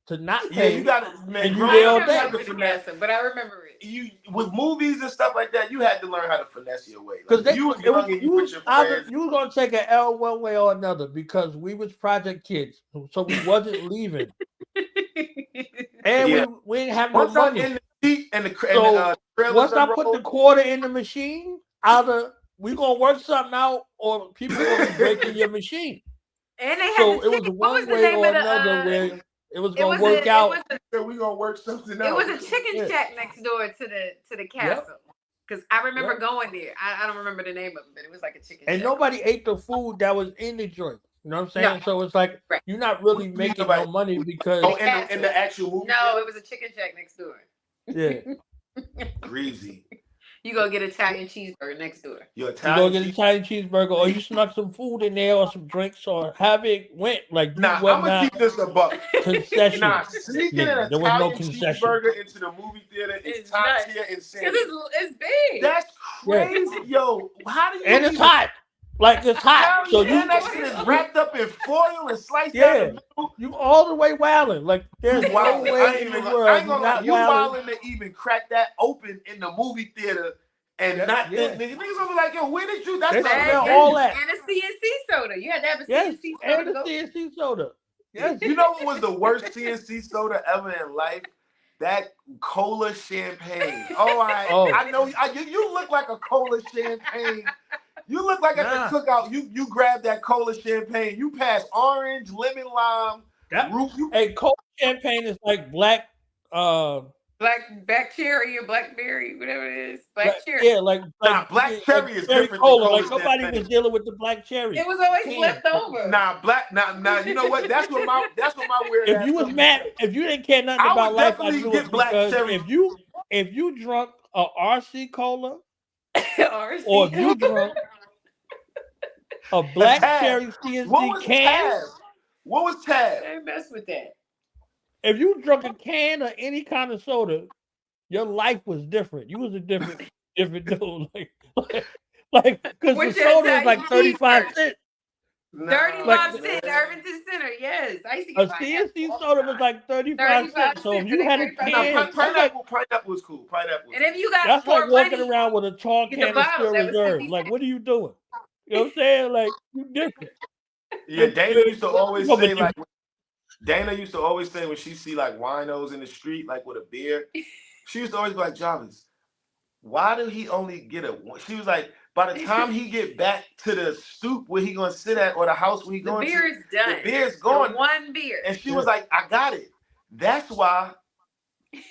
Speaker 4: to not pay.
Speaker 6: Yeah, you got to, man.
Speaker 4: And you there all day.
Speaker 5: But I remember it.
Speaker 6: You with movies and stuff like that, you had to learn how to finesse your way.
Speaker 4: Because you were gonna take an L one way or another, because we was project kids, so we wasn't leaving, and we didn't have no money. Once I put the quarter in the machine, either we gonna work something out, or people gonna be breaking your machine.
Speaker 5: And they
Speaker 4: had it was one way or another where it was gonna work out.
Speaker 6: We gonna work something out.
Speaker 5: It was a chicken shack next door to the castle. Because I remember going there. I don't remember the name of it, but it was like a chicken shack.
Speaker 4: And nobody ate the food that was in the joint. You know what I'm saying? No. So it's like you're not really making no money because
Speaker 6: in the actual movie.
Speaker 5: No, it was a chicken shack next door.
Speaker 4: Yeah.
Speaker 6: Greasy.
Speaker 5: You go get Italian cheeseburger next door.
Speaker 4: You go get Italian cheeseburger, or you snuck some food in there, or some drinks, or have it went like.
Speaker 6: Nah, I'm gonna keep this a buck.
Speaker 4: Concession.
Speaker 6: Sneaking an Italian cheeseburger into the movie theater is top tier insanity.
Speaker 5: Because it's big.
Speaker 6: That's crazy, yo. How do you?
Speaker 4: And it's hot. Like it's hot. So
Speaker 6: that shit is wrapped up in foil and sliced down the middle.
Speaker 4: You all the way wilding. Like there's no way in the world.
Speaker 6: I ain't gonna lie. You wilding to even crack that open in the movie theater and not niggas gonna be like, yo, where did you? That's
Speaker 4: all that.
Speaker 5: And a CNC soda. You had to have a CNC soda.
Speaker 4: And a CNC soda. Yes.
Speaker 6: You know what was the worst CNC soda ever in life? That cola champagne. I know. You look like a cola champagne. You look like at the cookout. You grab that cola champagne. You pass orange, lemon, lime.
Speaker 4: Hey, cola champagne is like black
Speaker 5: cherry or blackberry, whatever it is. Black cherry.
Speaker 4: Yeah, like
Speaker 6: black cherry is different.
Speaker 4: Cola. Like nobody was dealing with the black cherry.
Speaker 5: It was always left over.
Speaker 6: Nah. You know what? That's what my weird.
Speaker 4: If you was mad, if you didn't care nothing about life, I knew it, because if you drunk a RC cola,
Speaker 5: RC.
Speaker 4: or if you drunk a black
Speaker 6: Tab.
Speaker 4: cherry
Speaker 6: What
Speaker 4: CNC
Speaker 6: was
Speaker 4: can,
Speaker 6: Tab? What was Tab?
Speaker 5: Don't mess with that.
Speaker 4: if you drunk a can of any kind of soda, your life was different. You was a different dude. Like, because the soda was like 35 cents.
Speaker 5: 35 cents, Irvington Center. Yes, I used to
Speaker 4: A
Speaker 5: get
Speaker 4: CNC soda was like 35 cents. So if you had a can,
Speaker 6: pineapple was cool. Pineapple.
Speaker 5: And if you got
Speaker 4: that's
Speaker 5: more
Speaker 4: like walking
Speaker 5: money,
Speaker 4: around with a tall
Speaker 5: get the
Speaker 4: can of
Speaker 5: bottle.
Speaker 4: Steel
Speaker 5: That was
Speaker 4: Reserve.
Speaker 5: 50
Speaker 4: Like, what are you doing? You know what I'm saying? Like, you different.
Speaker 6: Yeah, Dana used to always
Speaker 4: No, but
Speaker 6: say
Speaker 4: you-
Speaker 6: like. Dana used to always say when she see like winos in the street, like with a beer, she used to always be like, Jarvis, why did he only get a? She was like, by the time he get back to the stoop where he gonna sit at or the house where he going
Speaker 5: the beer is done.
Speaker 6: the beer's gone.
Speaker 5: The one beer.
Speaker 6: And she was like, I got it. That's why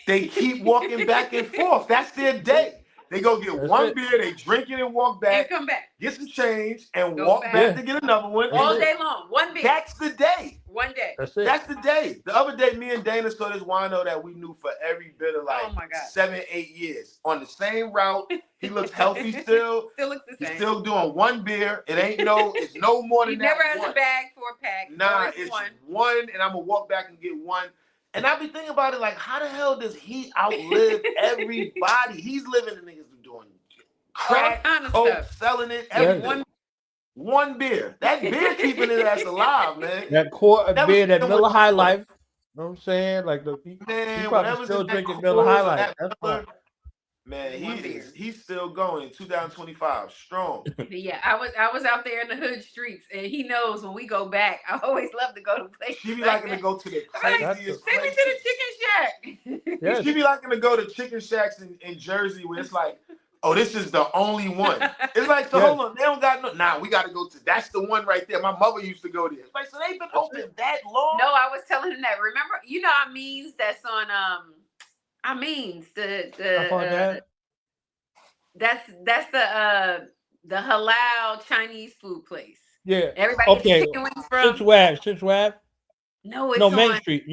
Speaker 6: they keep walking back and forth. That's their day. They go get one beer, they drink it and walk back.
Speaker 5: And come back.
Speaker 6: Get some change and
Speaker 5: Go
Speaker 6: walk
Speaker 5: back.
Speaker 6: back to get another one.
Speaker 5: All day long. One beer.
Speaker 6: That's the day.
Speaker 5: One day.
Speaker 4: That's it.
Speaker 6: That's the day. The other day, me and Dana saw this wino that we knew for every bit of like 7-8 years. On the same route. He looks healthy still.
Speaker 5: Still looks the same.
Speaker 6: He's still doing one beer. It's no more than
Speaker 5: he
Speaker 6: that.
Speaker 5: He never has
Speaker 6: one.
Speaker 5: a bag for a pack.
Speaker 6: Nah, it's one, and I'm gonna walk back and get one. And I be thinking about it like, how the hell does he outlive everybody? He's living in niggas doing crack, coke, selling it. One beer. That beer keeping his ass alive, man.
Speaker 4: That quart of beer, that Miller High Life. You know what I'm saying? Like he probably still drinking Miller High Life. That's fine.
Speaker 6: Man, he's still going. 2025, strong.
Speaker 5: Yeah, I was out there in the hood streets, and he knows when we go back. I always love to go to places.
Speaker 6: She be liking to go to the craziest
Speaker 5: Take me to the chicken shack.
Speaker 6: Yeah. She be liking to go to chicken shacks in Jersey where it's like, oh, this is the only one. It's like, so hold on, they don't got no. Nah, we got to go to. That's the one right there. My mother used to go there. It's like, so they've been open that long.
Speaker 5: No, I was telling him that. Remember, you know, I means that's on that's the halal Chinese food place.
Speaker 4: Yeah.
Speaker 5: Everybody gets chicken wings from.
Speaker 4: Since Wab.
Speaker 5: No, it's
Speaker 4: on
Speaker 5: Main
Speaker 4: Street.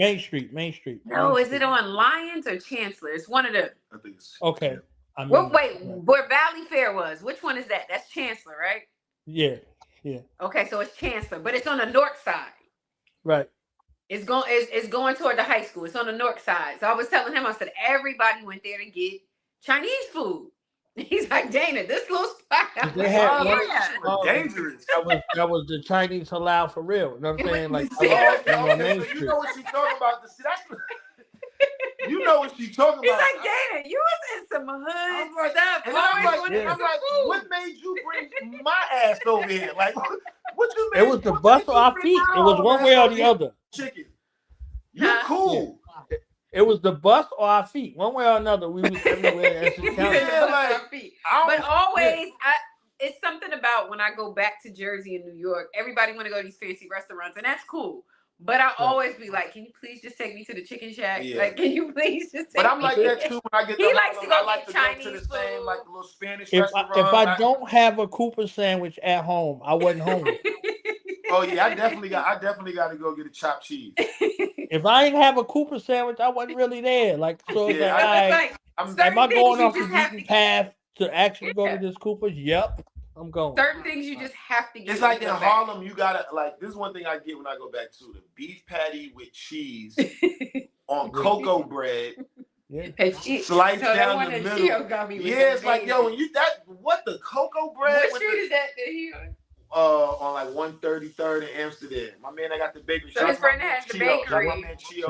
Speaker 5: No, is it on Lions or Chancellor? It's one of them.
Speaker 6: I think it's
Speaker 4: okay. I mean,
Speaker 5: where Valley Fair was. Which one is that? That's Chancellor, right?
Speaker 4: Yeah.
Speaker 5: Okay, so it's Chancellor, but it's on the north side.
Speaker 4: Right.
Speaker 5: It's going toward the high school. It's on the north side. So I was telling him, I said, everybody went there to get Chinese food. He's like, Dana, this little spot.
Speaker 4: They had
Speaker 6: dangerous.
Speaker 4: That was the Chinese halal for real. You know what I'm saying? Like,
Speaker 6: you know what she's talking about. You know what she's talking about.
Speaker 5: He's like, Dana, you was in some hood stuff.
Speaker 6: And I'm like, what made you bring my ass over here? Like, what you mean?
Speaker 4: It was the bus or our feet. It was one way or the other.
Speaker 6: Chicken. You cool.
Speaker 4: Yeah. It was the bus or our feet. One way or another, we was everywhere.
Speaker 5: But always, it's something about when I go back to Jersey and New York, everybody want to go to these fancy restaurants, and that's cool. But I always be like, can you please just take me to the chicken shack? Yeah. Like, can you please just take me?
Speaker 6: But I'm like that too. When I get
Speaker 5: he likes to go
Speaker 6: like
Speaker 5: get Chinese
Speaker 6: to the
Speaker 5: food.
Speaker 6: same, like the little Spanish
Speaker 4: restaurant. If I don't have a Cooper sandwich at home, I wasn't hungry.
Speaker 6: Oh yeah, I definitely got to go get a chopped cheese.
Speaker 4: If I ain't have a Cooper sandwich, I wasn't really there. Like, so it's am I going off the beaten path to actually go to this Cooper's? Yep, I'm going.
Speaker 5: Certain things you just have to get.
Speaker 6: It's like in Harlem, you gotta like. This is one thing I get when I go back to the beef patty with cheese on cocoa bread.
Speaker 4: Yeah.
Speaker 6: Sliced down the middle. Yeah, it's like, yo, when you what the cocoa bread?
Speaker 5: What street is that he on?
Speaker 6: On like 133rd in Amsterdam. My man, I got the bakery.
Speaker 5: So his friend has the bakery.
Speaker 6: My man Chio.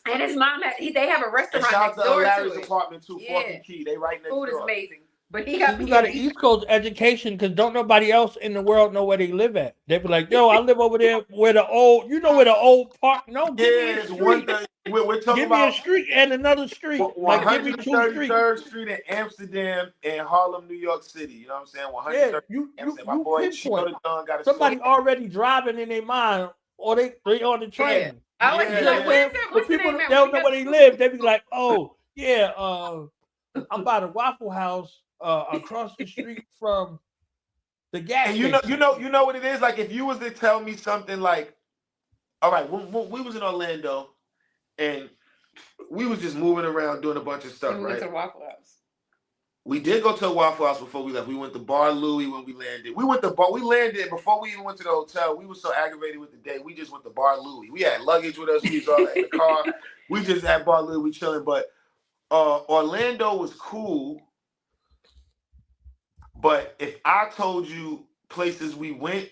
Speaker 5: And his mom, they have a restaurant next door to
Speaker 6: Larry's
Speaker 5: it.
Speaker 6: apartment too. Fucking Key. They right next door.
Speaker 5: Food is amazing. But you
Speaker 4: got an East Coast education because don't nobody else in the world know where they live at. They be like, yo, I live over there where the old, where the old park. No, give me a street.
Speaker 6: One thing we're talking
Speaker 4: give
Speaker 6: about.
Speaker 4: Me a street and another street. Like, give me
Speaker 6: 133rd Street in Amsterdam and Harlem, New York City. You know what I'm saying? 133rd.
Speaker 4: You
Speaker 6: my boy Chio got
Speaker 4: somebody already driving in their mind, or they on the train.
Speaker 5: For
Speaker 4: people that don't know where they live, they be like, oh yeah, I'm by the Waffle House across the street from the gas
Speaker 6: station. You know what it is? Like if you was to tell me something like, all right, when we was in Orlando and we was just moving around doing a bunch of stuff,
Speaker 5: we
Speaker 6: right?
Speaker 5: went to Waffle House.
Speaker 6: We did go to a Waffle House before we left. We went to Bar Louie when we landed. We landed before we even went to the hotel. We were so aggravated with the day. We just went to Bar Louie. We had luggage with us. We was all in the car. We just at Bar Louie, we chilling. But Orlando was cool. But if I told you places we went,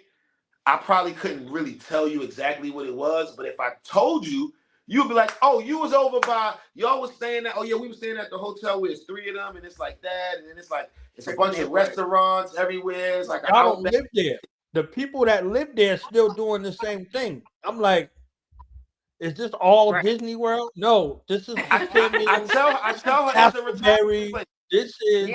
Speaker 6: I probably couldn't really tell you exactly what it was. But if I told you, you'd be like, oh, you was over by, y'all was staying at, oh yeah, we were staying at the hotel where it's 3 of them, and it's like that, and then it's like, it's a bunch of restaurants everywhere. It's like,
Speaker 4: I don't live there. The people that live there still doing the same thing. I'm like, is this all Disney World? No, this is
Speaker 6: I tell her it's a retirement place.
Speaker 4: This is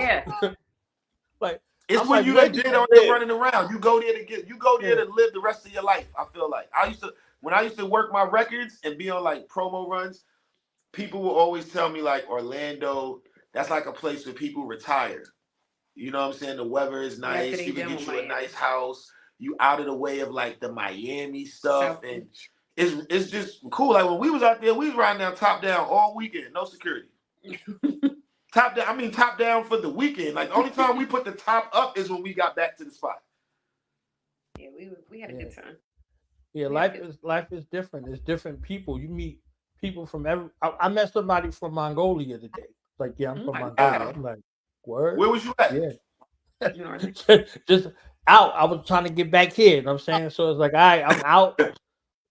Speaker 6: like it's when you did on your running around. You go there to live the rest of your life. I feel like when I used to work my records and be on like promo runs, people will always tell me like Orlando, that's like a place where people retire. You know what I'm saying? The weather is nice. You can get you a nice house. You out of the way of like the Miami stuff, and it's just cool. Like when we was out there, we was riding down top down all weekend, no security. Top down for the weekend. Like the only time we put the top up is when we got back to the spot.
Speaker 5: Yeah, we had a good time.
Speaker 4: Yeah, life is different. It's different people. You meet people from I met somebody from Mongolia today. Like, yeah, I'm from Mongolia. I'm like, word?
Speaker 6: Where was you at?
Speaker 4: Yeah. Just out. I was trying to get back here. You know what I'm saying? So it's like, all right, I'm out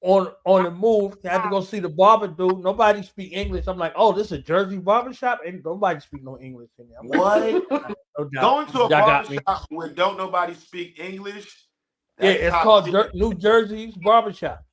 Speaker 4: on the move. I had to go see the barber dude. Nobody speak English. I'm like, oh, this is a Jersey barbershop? And nobody speak no English in there. I'm
Speaker 6: what?
Speaker 4: Like, no doubt.
Speaker 6: Going to a barbershop where don't nobody speak English?
Speaker 4: Yeah, it's called New Jersey's barbershop.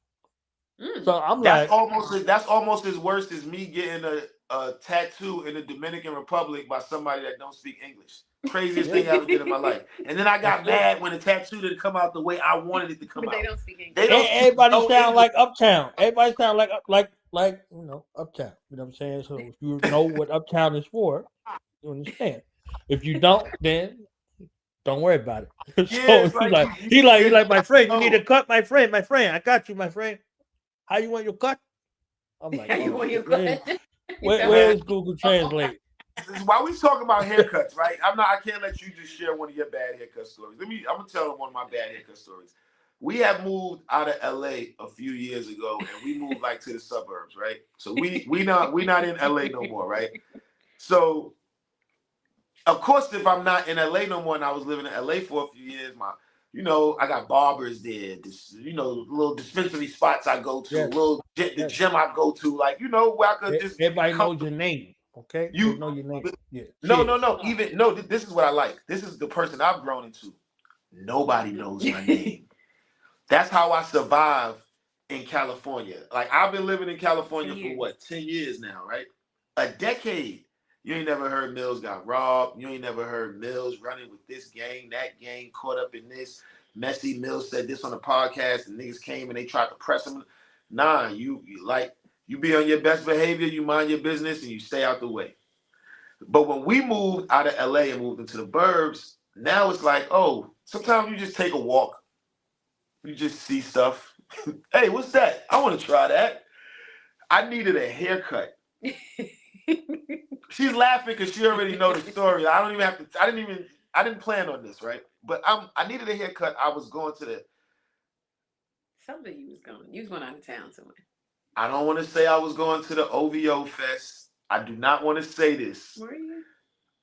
Speaker 4: So I'm
Speaker 6: that's almost as worse as me getting a tattoo in the Dominican Republic by somebody that don't speak English. Craziest thing I ever did in my life. And then I got mad when the tattoo didn't come out the way I wanted it to come out.
Speaker 5: They don't speak English.
Speaker 4: Everybody sound like Uptown. Everybody sound like Uptown. You know what I'm saying? So if you know what Uptown is for, you understand. If you don't, then don't worry about it. So he's like, my friend, you need a cut, my friend. I got you, my friend. How you want your cut? I'm like, where's Google Translate?
Speaker 6: While we talking about haircuts, right? I can't let you just share one of your bad haircut stories. I'm gonna tell one of my bad haircut stories. We have moved out of LA a few years ago, and we moved like to the suburbs, right? So we not in LA no more, right? So of course, if I'm not in LA no more, and I was living in LA for a few years, I got barbers there, little dispensary spots I go to, the gym I go to, like, where I could just
Speaker 4: everybody knows your name. Okay, you know your name. Yeah.
Speaker 6: No. This is what I like. This is the person I've grown into. Nobody knows my name. That's how I survive in California. Like I've been living in California for 10 years now, right? A decade. You ain't never heard Millz got robbed. You ain't never heard Millz running with this gang, that gang, caught up in this. Messy Millz said this on the podcast, and niggas came and they tried to press him. Nah, you be on your best behavior, you mind your business, and you stay out the way. But when we moved out of LA and moved into the burbs, now it's like, oh, sometimes you just take a walk. You just see stuff. Hey, what's that? I want to try that. I needed a haircut. She's laughing because she already know the story. I didn't plan on this, right? But I needed a haircut. I was going to
Speaker 5: you was going out of town somewhere.
Speaker 6: I don't want to say I was going to the OVO Fest. I do not want to say this.
Speaker 5: Were you?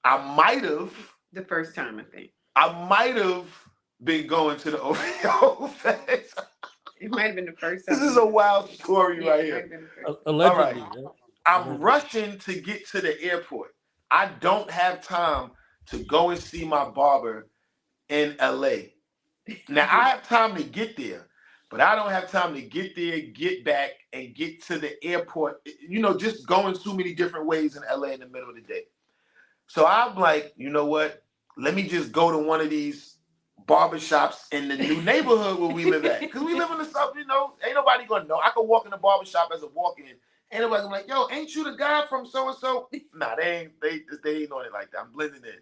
Speaker 6: I might have.
Speaker 5: The first time, I think.
Speaker 6: I might have been going to the OVO Fest.
Speaker 5: It might have been the first time.
Speaker 6: This is a wild story right here.
Speaker 4: Allegedly.
Speaker 6: All right. I'm rushing to get to the airport. I don't have time to go and see my barber in LA. Now, I have time to get there. But I don't have time to get there, get back, and get to the airport. Just going so many different ways in LA in the middle of the day. So I'm like, you know what? Let me just go to one of these barbershops in the new neighborhood where we live at. Because we live in the suburbs, ain't nobody going to know. I could walk in the barbershop as a walk-in. Ain't nobody gonna be like, yo, ain't you the guy from so-and-so? Nah, they ain't on it like that. I'm blending in.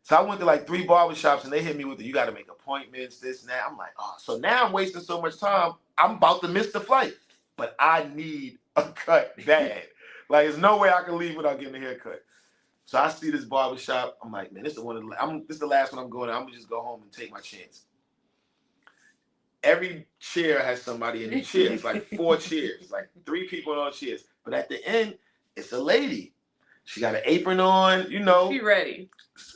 Speaker 6: So I went to like 3 barbershops and they hit me with you got to make appointments, this and that. I'm like, oh, so now I'm wasting so much time. I'm about to miss the flight, but I need a cut bad. Like, there's no way I can leave without getting a haircut. So I see this barbershop. I'm like, man, this is the last one I'm going to. I'm gonna just go home and take my chance. Every chair has somebody in the chair. It's like 4 chairs, like 3 people on chairs. But at the end, it's a lady. She got an apron on, you know.
Speaker 5: She ready.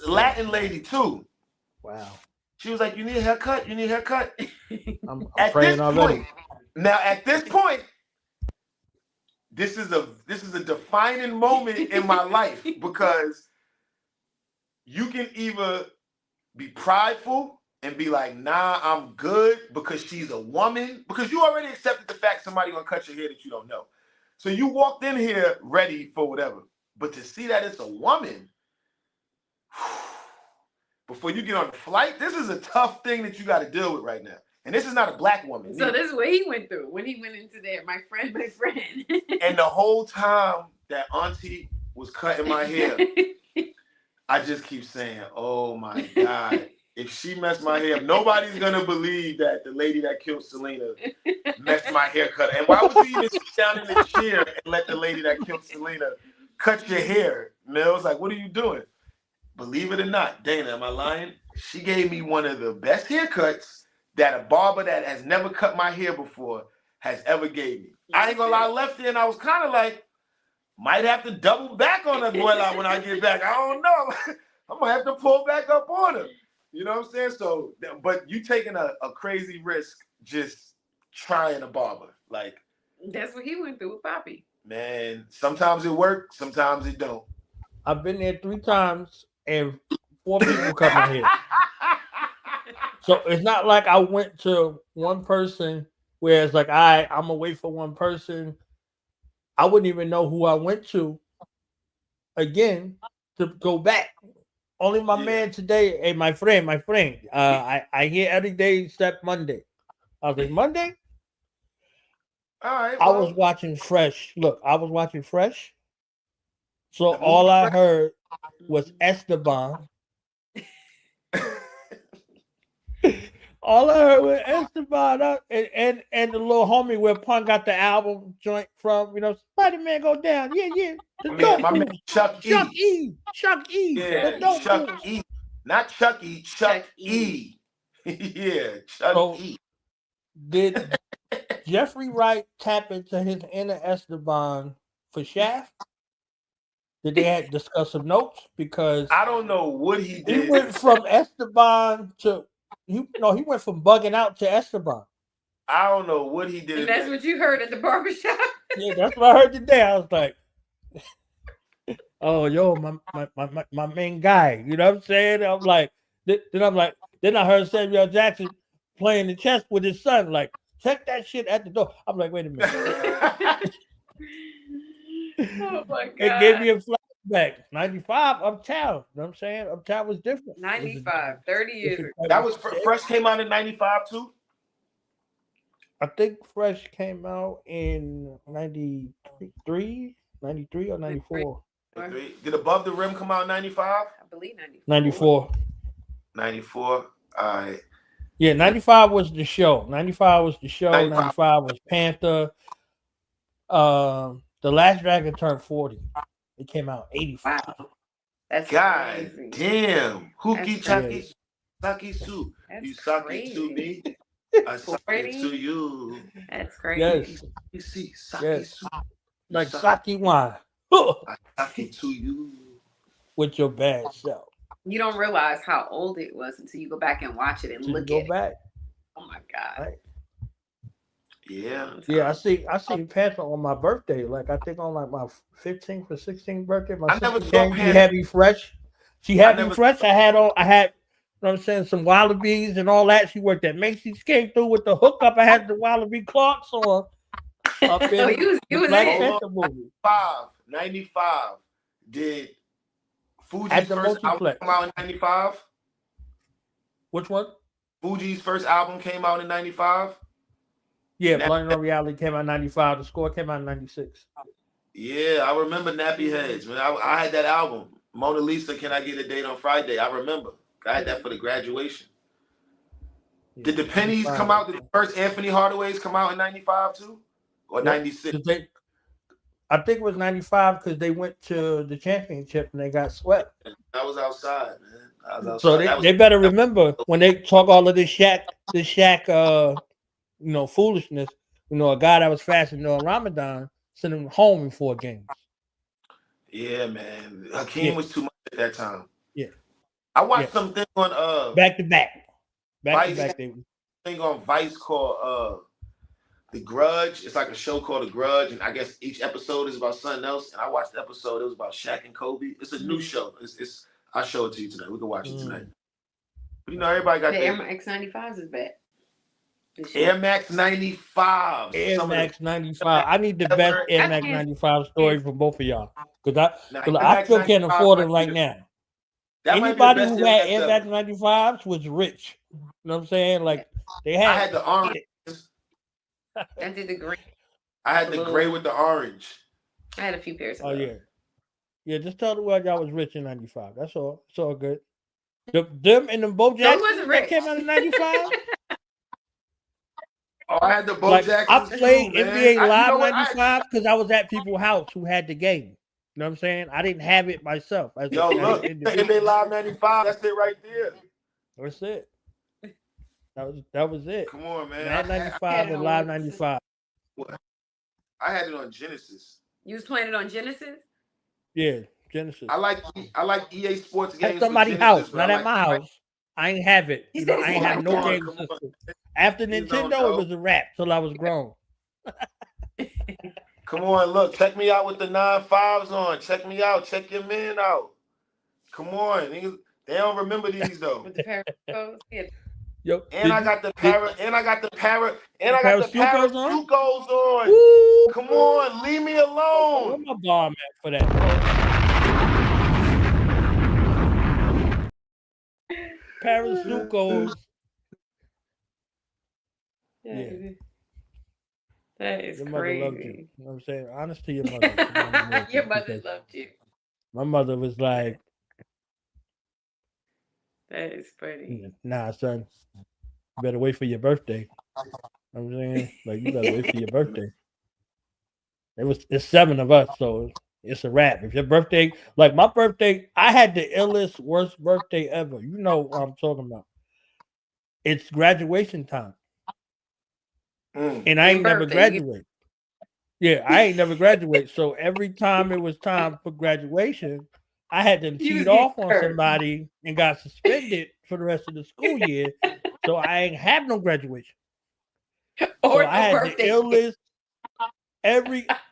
Speaker 6: Latin lady too.
Speaker 4: Wow.
Speaker 6: She was like, "You need a haircut? You need a haircut?"
Speaker 4: I'm
Speaker 6: at
Speaker 4: praying
Speaker 6: this
Speaker 4: already.
Speaker 6: point, now at this point, this is a defining moment in my life, because you can either be prideful and be like, nah, I'm good because she's a woman, because you already accepted the fact somebody gonna cut your hair that you don't know. So you walked in here ready for whatever. But to see that it's a woman, before you get on the flight, this is a tough thing that you got to deal with right now. And this is not a black woman.
Speaker 5: So this is what he went through when he went into there. My friend.
Speaker 6: And the whole time that auntie was cutting my hair, I just keep saying, oh my God, if she messed my hair up, nobody's going to believe that the lady that killed Selena messed my haircut. And why would you even sit down in the chair and let the lady that killed Selena cut your hair? Millz, like, what are you doing? Believe it or not, Dana, am I lying? She gave me one of the best haircuts that a barber that has never cut my hair before has ever gave me. I ain't gonna lie, I left there and I was kind of like, might have to double back on Abuela when I get back. I don't know. I'm gonna have to pull back up on her. You know what I'm saying? So, but you taking a crazy risk just trying a barber. Like,
Speaker 5: that's what he went through with Poppy.
Speaker 6: Man, sometimes it works, sometimes it don't.
Speaker 4: I've been there 3 times and 4 people cut my hair. So it's not like I went to one person where it's like, I'm gonna wait for one person. I wouldn't even know who I went to again to go back. Only my man today, hey, my friend. I hear every day except Monday. I was like, Monday?
Speaker 6: All right.
Speaker 4: I was watching Fresh. Look, I was watching Fresh. So all I heard was Esteban. All I heard was Esteban and the little homie where Pun got the album joint from, Spider-Man go down. Yeah.
Speaker 6: My man Chuck E.
Speaker 4: Chuck E.
Speaker 6: Yeah, Chuck E. Not Chucky, Chuck E. Yeah, Chuck E.
Speaker 4: Did Jeffrey Wright tap into his inner Esteban for Shaft? Did they discuss some notes? Because
Speaker 6: I don't know what he did.
Speaker 4: He went from Esteban to he went from bugging out to Esteban.
Speaker 6: I don't know what he did.
Speaker 5: And that's what you heard at the barbershop?
Speaker 4: Yeah, that's what I heard today. I was like, oh, yo, my main guy. You know what I'm saying? I'm like, then I heard Samuel Jackson playing the chess with his son. Like, check that shit at the door. I'm like, wait a minute.
Speaker 5: Oh my God.
Speaker 4: It gave me a flashback. 95, Uptown. You know what I'm saying? Uptown was different.
Speaker 5: 95, 30 years ago.
Speaker 6: That was Fresh came out in 95 too?
Speaker 4: I think Fresh came out in 93 or 94.
Speaker 6: 93. Did Above the Rim come out in 95?
Speaker 5: I believe 94.
Speaker 6: 94. All right.
Speaker 4: Yeah, 95 was the show. 95 was was Panther. The Last Dragon turned 40. It came out 85.
Speaker 5: Wow. That's
Speaker 6: God
Speaker 5: crazy.
Speaker 6: Damn. Hookie Chucky Saki Su. You suck it to me. I suck it to you.
Speaker 5: That's crazy.
Speaker 4: Yes.
Speaker 6: You see, Saki Su.
Speaker 4: Like sake wine.
Speaker 6: I suck it to you.
Speaker 4: With your bad self.
Speaker 5: You don't realize how old it was until you go back and watch it and look at it.
Speaker 4: Back.
Speaker 5: Oh my God.
Speaker 4: Right.
Speaker 6: Yeah.
Speaker 4: I seen Panther on my birthday. Like I think on like my 15th or 16th birthday. My sister came, she had me fresh. She had me fresh. I had, you know what I'm saying, some Wallabies and all that. She worked at Macy's, came through with the hookup. I had the Wallaby Clarks on. Up in
Speaker 5: you was
Speaker 4: Black
Speaker 5: in
Speaker 4: Panther movie.
Speaker 6: 95. Did Fuji's
Speaker 4: At the
Speaker 6: first album
Speaker 4: multiplex.
Speaker 6: come out in 95?
Speaker 4: Which one?
Speaker 6: Fuji's first album came out in 95?
Speaker 4: Yeah, Blowing on Reality came out in 95. The Score came out in 96.
Speaker 6: Yeah, I remember Nappy Heads. Man, I had that album. Mona Lisa, Can I Get a Date on Friday? I remember. I had that for the graduation.
Speaker 4: Yeah,
Speaker 6: Did the Pennies come out? Did the first Anthony Hardaway's come out in 95 too? Or 96?
Speaker 4: I think it was 95 because they went to the championship and they got swept.
Speaker 6: I was outside, man. I was outside.
Speaker 4: So they better remember when they talk all of this Shaq, foolishness. A guy that was fasting during Ramadan sent him home in 4 games.
Speaker 6: Yeah, man. Hakeem was too much at that time.
Speaker 4: Yeah.
Speaker 6: I watched something on
Speaker 4: back to back.
Speaker 6: Vice thing on Vice called The Grudge. It's like a show called The Grudge, and I guess each episode is about something else. And I watched the episode, it was about Shaq and Kobe. It's a new show. It's I'll show it to you tonight. We can watch it tonight. But everybody got
Speaker 5: the Air Max 95s is back.
Speaker 6: Air Max 95.
Speaker 4: Air Max 95. I need the best Air Max 95 story from both of y'all. Because I still can't afford them right now. Anybody who had Air Max 95s was rich. You know what I'm saying? Like they had.
Speaker 6: I had the orange.
Speaker 5: I did the green.
Speaker 6: I had the gray with the orange.
Speaker 5: I had a few pairs of
Speaker 4: those. Yeah, just tell the world y'all was rich in 95. That's all. It's all good. Them and the Bo Jacksons that came out in 95.
Speaker 6: Oh, I had the Bo Jacksons.
Speaker 4: I played NBA Live 95 because I was at people's house who had the game. You know what I'm saying? I didn't have it myself.
Speaker 6: Yo, look, NBA Live 95. That's it right there.
Speaker 4: That's it. That was it.
Speaker 6: Come on, man.
Speaker 4: Mad 95 and Live 95.
Speaker 6: What? I had it on Genesis.
Speaker 5: You was playing it on Genesis?
Speaker 4: Yeah, Genesis.
Speaker 6: I like EA Sports games.
Speaker 4: At somebody's house, not at my house. I ain't have it. I ain't have no game system. After Nintendo, it was a wrap till I was grown.
Speaker 6: Come on, look. Check me out with the 9.5s on. Check me out. Check your man out. Come on. They don't remember these though.
Speaker 5: With the parachutes,
Speaker 6: I got the parachutes on.
Speaker 4: Woo!
Speaker 6: Come on, leave me alone.
Speaker 4: Where my bar at for that? Parasucos.
Speaker 5: Yeah. That is
Speaker 4: your
Speaker 5: crazy.
Speaker 4: Mother loved you. You know what I'm saying? Honest to your mother.
Speaker 5: Your mother loved you.
Speaker 4: My mother was like,
Speaker 5: that is funny.
Speaker 4: Nah, son. You better wait for your birthday. You know what I'm saying? Like, you better wait for your birthday. It's 7 of us, so it's a wrap. If your birthday, like my birthday, I had the illest, worst birthday ever. You know what I'm talking about. It's graduation time. And I ain't never graduate. Yeah, I ain't never graduate. So every time it was time for graduation, I had them teed off on somebody and got suspended for the rest of the school year. So I ain't have no graduation. So I had the illest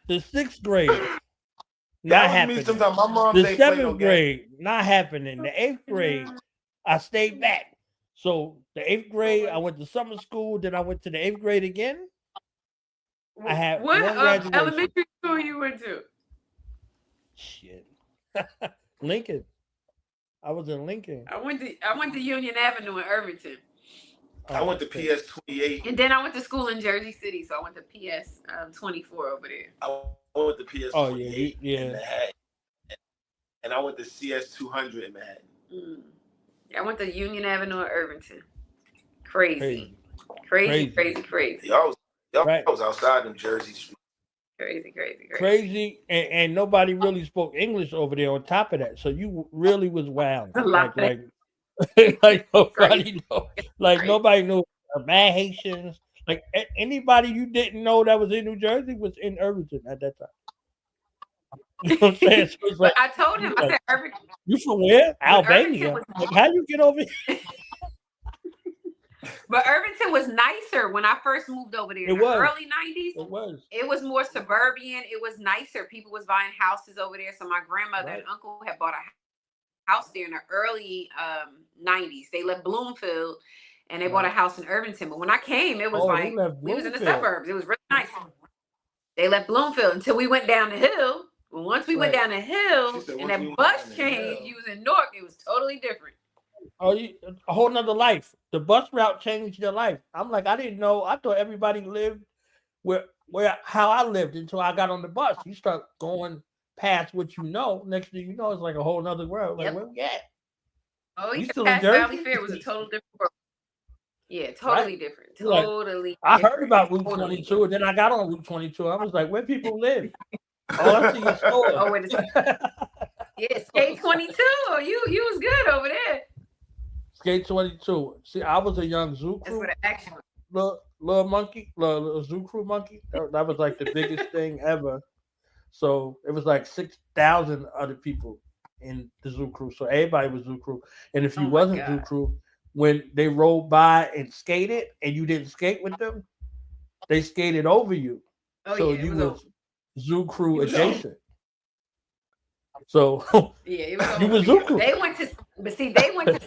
Speaker 4: the 6th grade. Not happening. The 7th grade, not happening. The 8th grade, I stayed back. So the 8th grade, I went to summer school. Then I went to the 8th grade again. I had
Speaker 5: what elementary school you went to?
Speaker 4: Shit, Lincoln. I was in Lincoln.
Speaker 5: I went to Union Avenue in Irvington.
Speaker 6: I went to PS 28,
Speaker 5: and then I went to school in Jersey City. So I went to PS 24 over there.
Speaker 6: I went to PS 28 in Manhattan, and I went to CS 200 in Manhattan.
Speaker 5: I went to Union Avenue in Irvington. Crazy. Y'all
Speaker 6: was outside in Jersey Street.
Speaker 5: Crazy.
Speaker 4: And nobody really spoke English over there on top of that. So you really was wild. Like nobody know. Like nobody knew bad Haitians. Like anybody you didn't know that was in New Jersey was in Irvington at that time. You know what I'm saying? So it's like,
Speaker 5: I told him, I said, Irvington.
Speaker 4: You from where? Albania. Like, how you get over here?
Speaker 5: But Irvington was nicer when I first moved over there in the early 90s. It was more suburban. It was nicer. People was buying houses over there. So my grandmother and uncle had bought a house there in the early 90s. They left Bloomfield and they bought a house in Irvington. But when I came, it was we was in the suburbs. It was really nice. They left Bloomfield until we went down the hill. Well, once we went down the hill and that bus changed, you was in Newark, it was totally different.
Speaker 4: Oh, a whole nother life. The bus route changed your life. I'm like, I didn't know. I thought everybody lived how I lived until I got on the bus. You start going past what you know. Next thing you know, it's like a whole nother world. Like, where we at?
Speaker 5: Oh, you still past Valley Fair was a total different world. Yeah, totally different. Totally.
Speaker 4: I heard about Route 22, and then I got on Route 22. I was like, where people live? Oh, I see your store.
Speaker 5: Oh, wait a second. Yeah, Skate 22. You was good over there.
Speaker 4: Skate 22. See, I was a young Zoo
Speaker 5: That's
Speaker 4: Crew,
Speaker 5: where the action was.
Speaker 4: little monkey, little Zoo Crew monkey. That was like the biggest thing ever. So it was like 6,000 other people in the Zoo Crew. So everybody was Zoo Crew. And if you
Speaker 5: Oh my
Speaker 4: wasn't Zoo
Speaker 5: God.
Speaker 4: Crew, when they rolled by and skated and you didn't skate with them, they skated over you.
Speaker 5: Oh,
Speaker 4: So
Speaker 5: yeah, it
Speaker 4: you
Speaker 5: was
Speaker 4: was Zoo Crew
Speaker 5: was
Speaker 4: adjacent. So
Speaker 5: Yeah, it was
Speaker 4: you
Speaker 5: over
Speaker 4: was
Speaker 5: you.
Speaker 4: Zoo Crew.
Speaker 5: They went to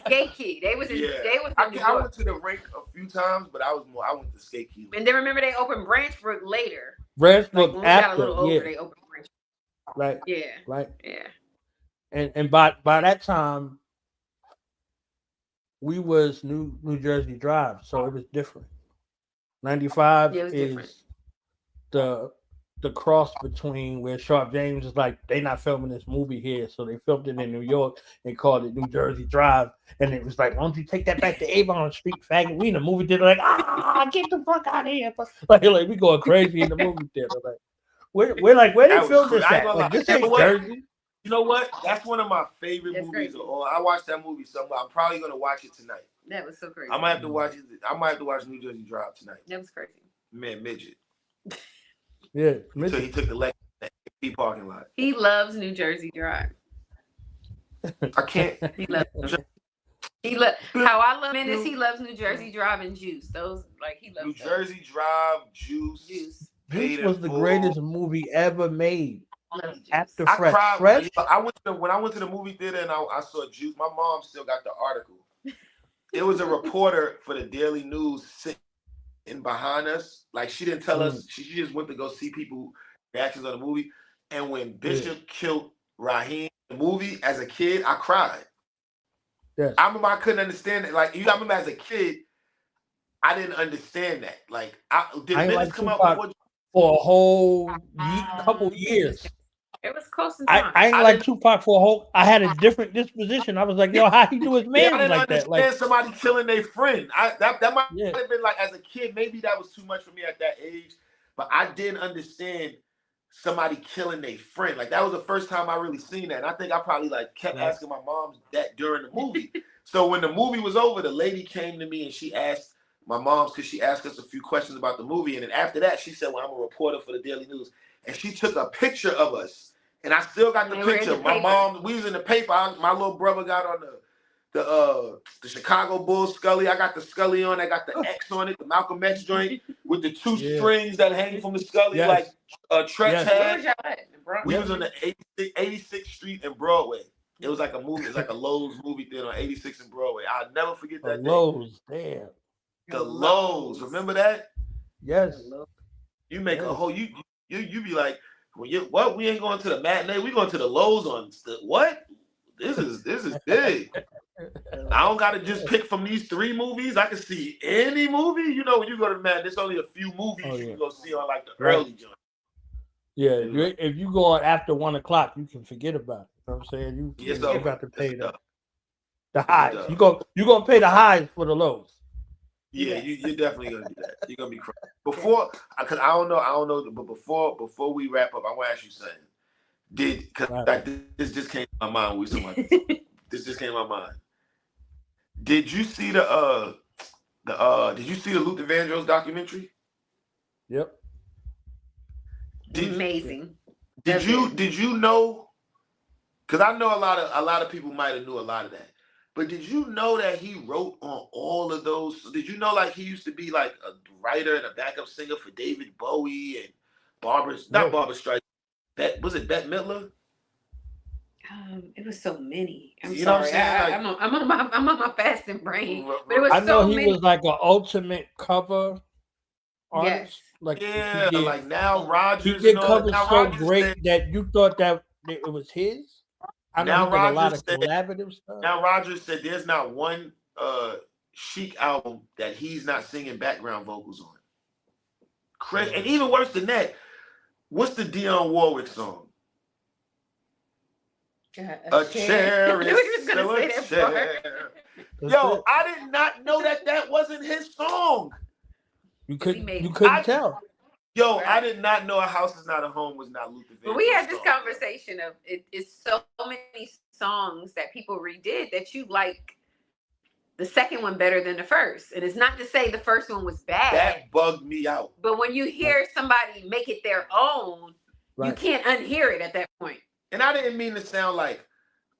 Speaker 5: Skate Key. They was in
Speaker 6: Yeah.
Speaker 5: they was in New
Speaker 6: I
Speaker 5: York.
Speaker 6: went to the rink a few times, but I went to Skate Key.
Speaker 5: And then remember they opened Branchbrook later.
Speaker 4: Branchbrook
Speaker 5: Like when we
Speaker 4: after,
Speaker 5: got a little older,
Speaker 4: yeah.
Speaker 5: they opened Branchbrook.
Speaker 4: Right.
Speaker 5: Yeah.
Speaker 4: Right.
Speaker 5: Yeah.
Speaker 4: And by that time we was New Jersey Drive, so it was different. 95
Speaker 5: Yeah, it was different.
Speaker 4: is the cross between where Sharp James is like, they not filming this movie here, so they filmed it in New York and called it New Jersey Drive. And it was like, why don't you take that back to Avon Street, faggot? We in the movie theater, like, get the fuck out of here. Like we going crazy in the movie theater. Like, we're like, where they film this at? Like, this ain't Jersey.
Speaker 6: You know what? That's one of my favorite
Speaker 5: That's
Speaker 6: movies.
Speaker 5: crazy.
Speaker 6: I watched that movie somewhere. I'm probably gonna watch it tonight.
Speaker 5: That was so crazy.
Speaker 6: I might have to watch it. I might have to watch New Jersey Drive tonight.
Speaker 5: That was crazy.
Speaker 6: Man, midget.
Speaker 4: Yeah,
Speaker 6: So he took the left parking lot.
Speaker 5: He loves New Jersey Drive.
Speaker 6: I can't.
Speaker 5: He loves how I love him is he loves New Jersey Drive and Juice. Those like he loves
Speaker 6: New
Speaker 5: those.
Speaker 6: Jersey Drive, Juice.
Speaker 5: Juice.
Speaker 4: Juice was the greatest movie ever made.
Speaker 5: Love Juice.
Speaker 4: After
Speaker 6: I
Speaker 4: Fresh.
Speaker 6: cried.
Speaker 4: Fresh?
Speaker 6: When I went to the movie theater and I saw Juice. My mom still got the article. It was a reporter for the Daily News sitting behind us. Like she didn't tell us. She just went to go see people reactions on the movie. And when Bishop killed Raheem in the movie as a kid, I cried.
Speaker 4: Yes.
Speaker 6: I remember I couldn't understand it. Like I remember as a kid, I didn't understand that. Like did minutes come out before
Speaker 4: for a whole couple years.
Speaker 5: It was close in time.
Speaker 4: I ain't like Tupac for a whole. I had a different disposition. I was like, yo, how he do his man
Speaker 6: I didn't
Speaker 4: like that?
Speaker 6: understand
Speaker 4: Like
Speaker 6: somebody killing their friend. That might have been like as a kid. Maybe that was too much for me at that age. But I didn't understand somebody killing their friend. Like that was the first time I really seen that. And I think I probably like kept asking my mom that during the movie. So when the movie was over, the lady came to me and she asked my mom's because she asked us a few questions about the movie. And then after that, she said, well, I'm a reporter for the Daily News. And she took a picture of us. And I still got the picture. My mom, we was in the paper. My little brother got on the Chicago Bulls Scully. I got the Scully on. I got the X on it, the Malcolm X joint with the two strings that hang from the Scully, like Tretch had. We was on the 86th Street and Broadway. It was like a movie. It's like a Lowe's movie theater on 86th and Broadway. I'll never forget that day.
Speaker 4: Lowe's, damn.
Speaker 6: The Lowe's. Remember that?
Speaker 4: Yes.
Speaker 6: You make a whole you be like, what? We ain't going to the matinee. We going to the Lowe's on what? This is big. I don't got to just pick from these 3 movies. I can see any movie. You know, when you go to the matinee, there's only a few movies you can go see on like the early joint.
Speaker 4: Yeah, if you go on after 1 o'clock, you can forget about it. You know what I'm saying? You about to pay the highs. You gonna pay the highs for the lows.
Speaker 6: Yeah, you're definitely gonna do that. You're gonna be crying. Before, because I don't know, but before we wrap up, I want to ask you something. This just came to my mind. We talking about this just came to my mind. Did you see the Luther Vandross documentary?
Speaker 4: Yep.
Speaker 5: Amazing.
Speaker 6: Did you know? Because I know a lot of people might have knew a lot of that. But did you know that he wrote on all of those? Did you know like he used to be like a writer and a backup singer for David Bowie and Barbara Streisand? Was it Bette Midler?
Speaker 5: It was so many. I'm
Speaker 6: you know
Speaker 5: sorry.
Speaker 6: What I'm,
Speaker 5: like, I'm on my fasting brain. But it was
Speaker 4: I know
Speaker 5: so
Speaker 4: he
Speaker 5: many.
Speaker 4: was like an ultimate cover artist.
Speaker 5: Yes.
Speaker 4: Like
Speaker 6: like Now Rogers.
Speaker 4: He did covers so great that you thought that it was his. I know he did a lot of collaborative stuff.
Speaker 6: Now Rogers said there's not one Chic album that he's not singing background vocals on. And even worse than that, what's the Dionne Warwick song? A chair is still a chair. Yo, I did not know that wasn't his song.
Speaker 4: You couldn't tell.
Speaker 6: Yo,
Speaker 5: Right.
Speaker 6: I did not know A House Is Not a Home was not Luther Vandross.
Speaker 5: But we had this
Speaker 6: song.
Speaker 5: conversation of it's so many songs that people redid that you like the second one better than the first. And it's not to say the first one was bad.
Speaker 6: That bugged me out.
Speaker 5: But when you hear somebody make it their own, you can't unhear it at that point.
Speaker 6: And I didn't mean to sound like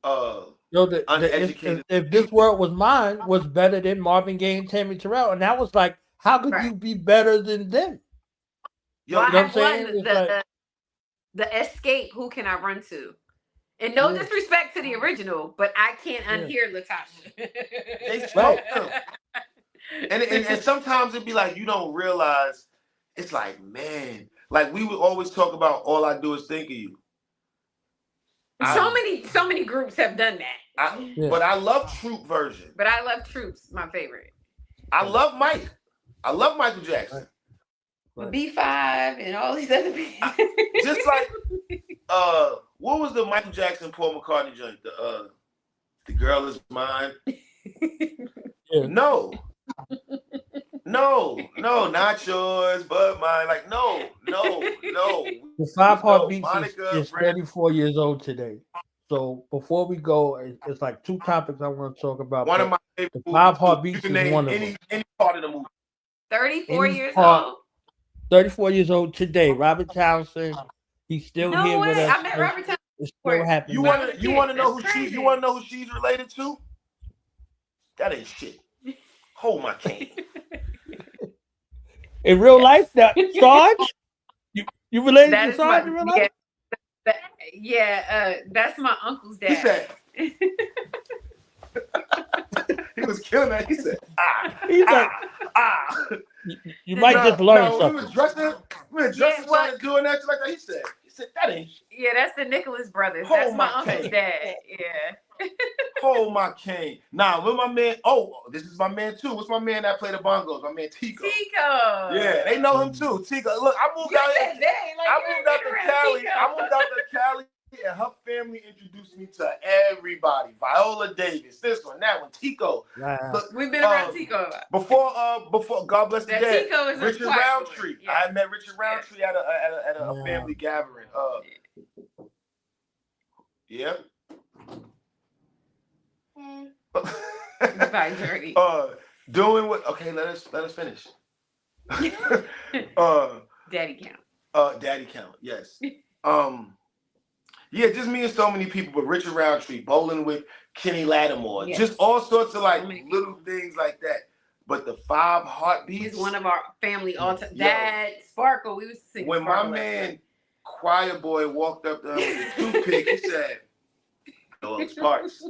Speaker 6: uneducated.
Speaker 4: If This World Was Mine was better than Marvin Gaye and Tammy Terrell, and that was like, how could you be better than them?
Speaker 6: Yo,
Speaker 5: well,
Speaker 6: you know
Speaker 5: what I'm saying? The Escape, Who Can I Run To? And no disrespect to the original, but I can't unhear Latasha.
Speaker 6: They spoke them. And sometimes it'd be like you don't realize. It's like, man, like we would always talk about All I Do Is Think of You.
Speaker 5: So many groups have done that.
Speaker 6: But I love Troop version.
Speaker 5: But I love Troops, my favorite.
Speaker 6: I love Mike. I love Michael Jackson.
Speaker 5: Right. B5 and all these other people.
Speaker 6: Just like what was the Michael Jackson Paul McCartney joint? The Girl Is Mine. No, not yours, but mine. Like no.
Speaker 4: The Five Heartbeats is 34 years old today. So before we go, it's like two topics I want to talk about.
Speaker 6: One of my favorite
Speaker 4: the Five Heartbeats is one of them.
Speaker 6: Any part of the movie.
Speaker 5: 34 years old.
Speaker 4: 34 years old today. Robert Townsend, he's still here with us.
Speaker 5: I met Robert Townsend.
Speaker 4: It's still happening.
Speaker 6: You want to know who she's related to? That ain't shit. Hold my cane.
Speaker 4: In real life, that Sarge? You related to Sarge in real life?
Speaker 5: That's my uncle's dad.
Speaker 6: He said. He was killing that. He said,
Speaker 4: You might just learn something.
Speaker 6: We were dressing, started doing that like that. He said, that ain't.
Speaker 5: Yeah, that's the Nicholas brothers. That's my uncle's dad. Yeah.
Speaker 6: Hold my cane. Nah, with my man. Oh, this is my man too. What's my man that played the bongos? My man Tico. Yeah, they know him too. Tico. Look, I moved out here. I moved out to Cali. And her family introduced me to everybody. Viola Davis, this one, that one, Tico.
Speaker 5: Look, we've been around Tico.
Speaker 6: Before God bless the dead.
Speaker 5: Tico is
Speaker 6: Richard Roundtree. I met Richard Roundtree at a family gathering. Yeah.
Speaker 5: Goodbye, Journey.
Speaker 6: Doing what? Okay, let us finish.
Speaker 5: Daddy count.
Speaker 6: Daddy count. Yes. Yeah, just me and so many people, but Richard Roundtree, bowling with Kenny Lattimore, just all sorts of like little things like that. But the Five Heartbeats
Speaker 5: is one of our family all time. That Sparkle, we was singing.
Speaker 6: When
Speaker 5: Sparkle
Speaker 6: my man Choir Boy walked up to him with a toothpick, he said, "Oh, Sparks."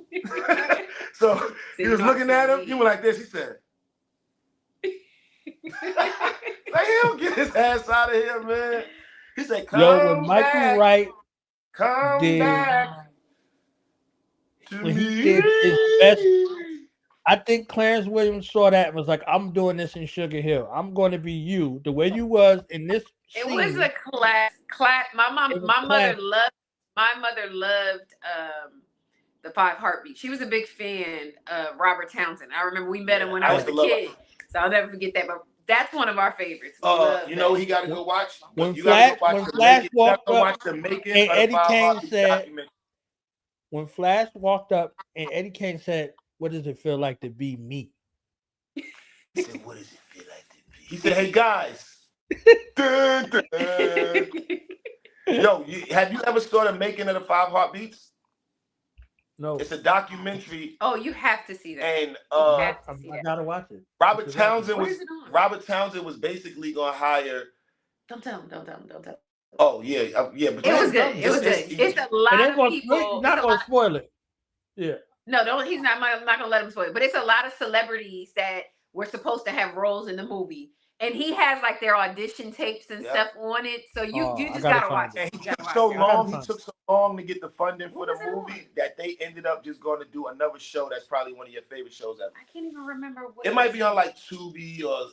Speaker 6: So he was looking at him. He went like this. He said, "Like he'll get his ass out of here, man." He said, "Come
Speaker 4: when Michael
Speaker 6: back.
Speaker 4: Wright
Speaker 6: Come back to
Speaker 4: when
Speaker 6: me."
Speaker 4: he did his best, I think Clarence Williams saw that and was like, "I'm doing this in Sugar Hill. I'm going to be you, the way you was in this."
Speaker 5: It was a class. My mother loved the Five Heartbeats. She was a big fan of Robert Townsend. I remember we met him when I was a kid, so I'll never forget that. But that's one of our favorites.
Speaker 6: You know, he got to go watch.
Speaker 4: When Flash walked up, and Eddie Kane said, when Flash walked up and Eddie Kane said, "What does it feel like to be me?"
Speaker 6: He said, "What does it feel like to be?" He said, "Hey guys." Dun, dun, dun. Yo, have you ever saw the making of the Five Heartbeats?
Speaker 4: No.
Speaker 6: It's a documentary.
Speaker 5: Oh, you have to see that.
Speaker 6: And
Speaker 4: I gotta watch it.
Speaker 6: Robert Townsend was basically gonna hire.
Speaker 5: Don't tell him.
Speaker 6: Oh yeah. But
Speaker 5: it was good. It's a lot of people.
Speaker 4: Not gonna spoil it. Yeah.
Speaker 5: No, he's not. I'm not gonna let him spoil it. But it's a lot of celebrities that were supposed to have roles in the movie. And he has like their audition tapes and stuff on it, so you just gotta watch it.
Speaker 6: And he took so long to get the funding for the movie that they ended up just going to do another show that's probably one of your favorite shows ever.
Speaker 5: I can't even remember what
Speaker 6: it might be on like Tubi or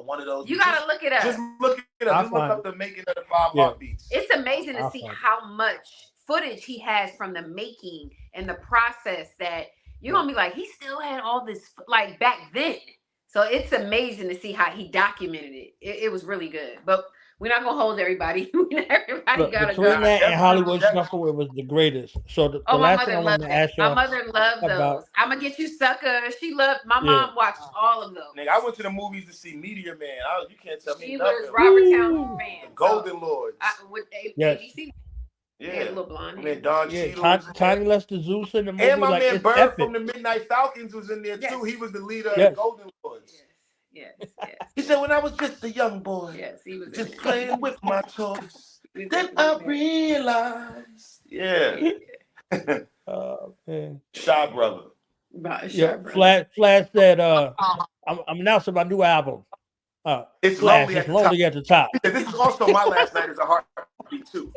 Speaker 6: one of those.
Speaker 5: You gotta look it up.
Speaker 6: Just look it up. Just look up the making of the Five Heartbeats.
Speaker 5: It's amazing to see how much footage he has from the making and the process that you're gonna be like, he still had all this like back then. So it's amazing to see how he documented it. It was really good. But We're not gonna hold everybody. Everybody gotta
Speaker 4: between
Speaker 5: go.
Speaker 4: that and Hollywood
Speaker 6: definitely.
Speaker 4: Shuffle, it was the greatest. So the
Speaker 5: Oh, my
Speaker 4: last thing
Speaker 5: mother
Speaker 4: I
Speaker 5: loved
Speaker 4: wanted to
Speaker 5: that.
Speaker 4: ask
Speaker 5: My
Speaker 4: y'all
Speaker 5: mother loved
Speaker 4: about,
Speaker 5: those. I'm gonna get you, sucker. She loved. My
Speaker 4: yeah,
Speaker 5: mom watched all of those.
Speaker 6: Nigga, I went to the movies to see Meteor Man. You can't tell me
Speaker 5: She
Speaker 6: nothing.
Speaker 5: was Robert Townsend
Speaker 4: Woo!
Speaker 5: fan.
Speaker 6: The Golden Lords.
Speaker 5: With
Speaker 4: Yes.
Speaker 5: ABC, they had
Speaker 6: Yeah.
Speaker 5: a little blonde
Speaker 6: I
Speaker 5: hair.
Speaker 6: mean, Don
Speaker 4: Yeah,
Speaker 6: Cheadle was in there.
Speaker 4: Tiny Lester Zeus in the movie,
Speaker 6: And my
Speaker 4: like
Speaker 6: man
Speaker 4: it's
Speaker 6: Bird
Speaker 4: epic.
Speaker 6: from the Midnight Falcons was in there
Speaker 5: Yes.
Speaker 6: too. He was the leader of
Speaker 4: Yes.
Speaker 6: the Golden Lords.
Speaker 5: Yes.
Speaker 6: He said, when I was just a young boy,
Speaker 5: Yes, he was in
Speaker 6: just
Speaker 5: it.
Speaker 6: playing with my toys,
Speaker 5: He was
Speaker 6: then
Speaker 5: definitely
Speaker 6: I
Speaker 5: in there.
Speaker 6: realized, yeah.
Speaker 4: Oh man.
Speaker 6: Shy Brother.
Speaker 5: About a
Speaker 4: Yeah,
Speaker 5: sharp brother.
Speaker 4: Flash said, I'm announcing my new album.
Speaker 6: It's
Speaker 4: Flash,
Speaker 6: lonely
Speaker 4: it's
Speaker 6: at the top.
Speaker 4: lonely at the top.
Speaker 6: He said, this is also my last night as a heartbeat too.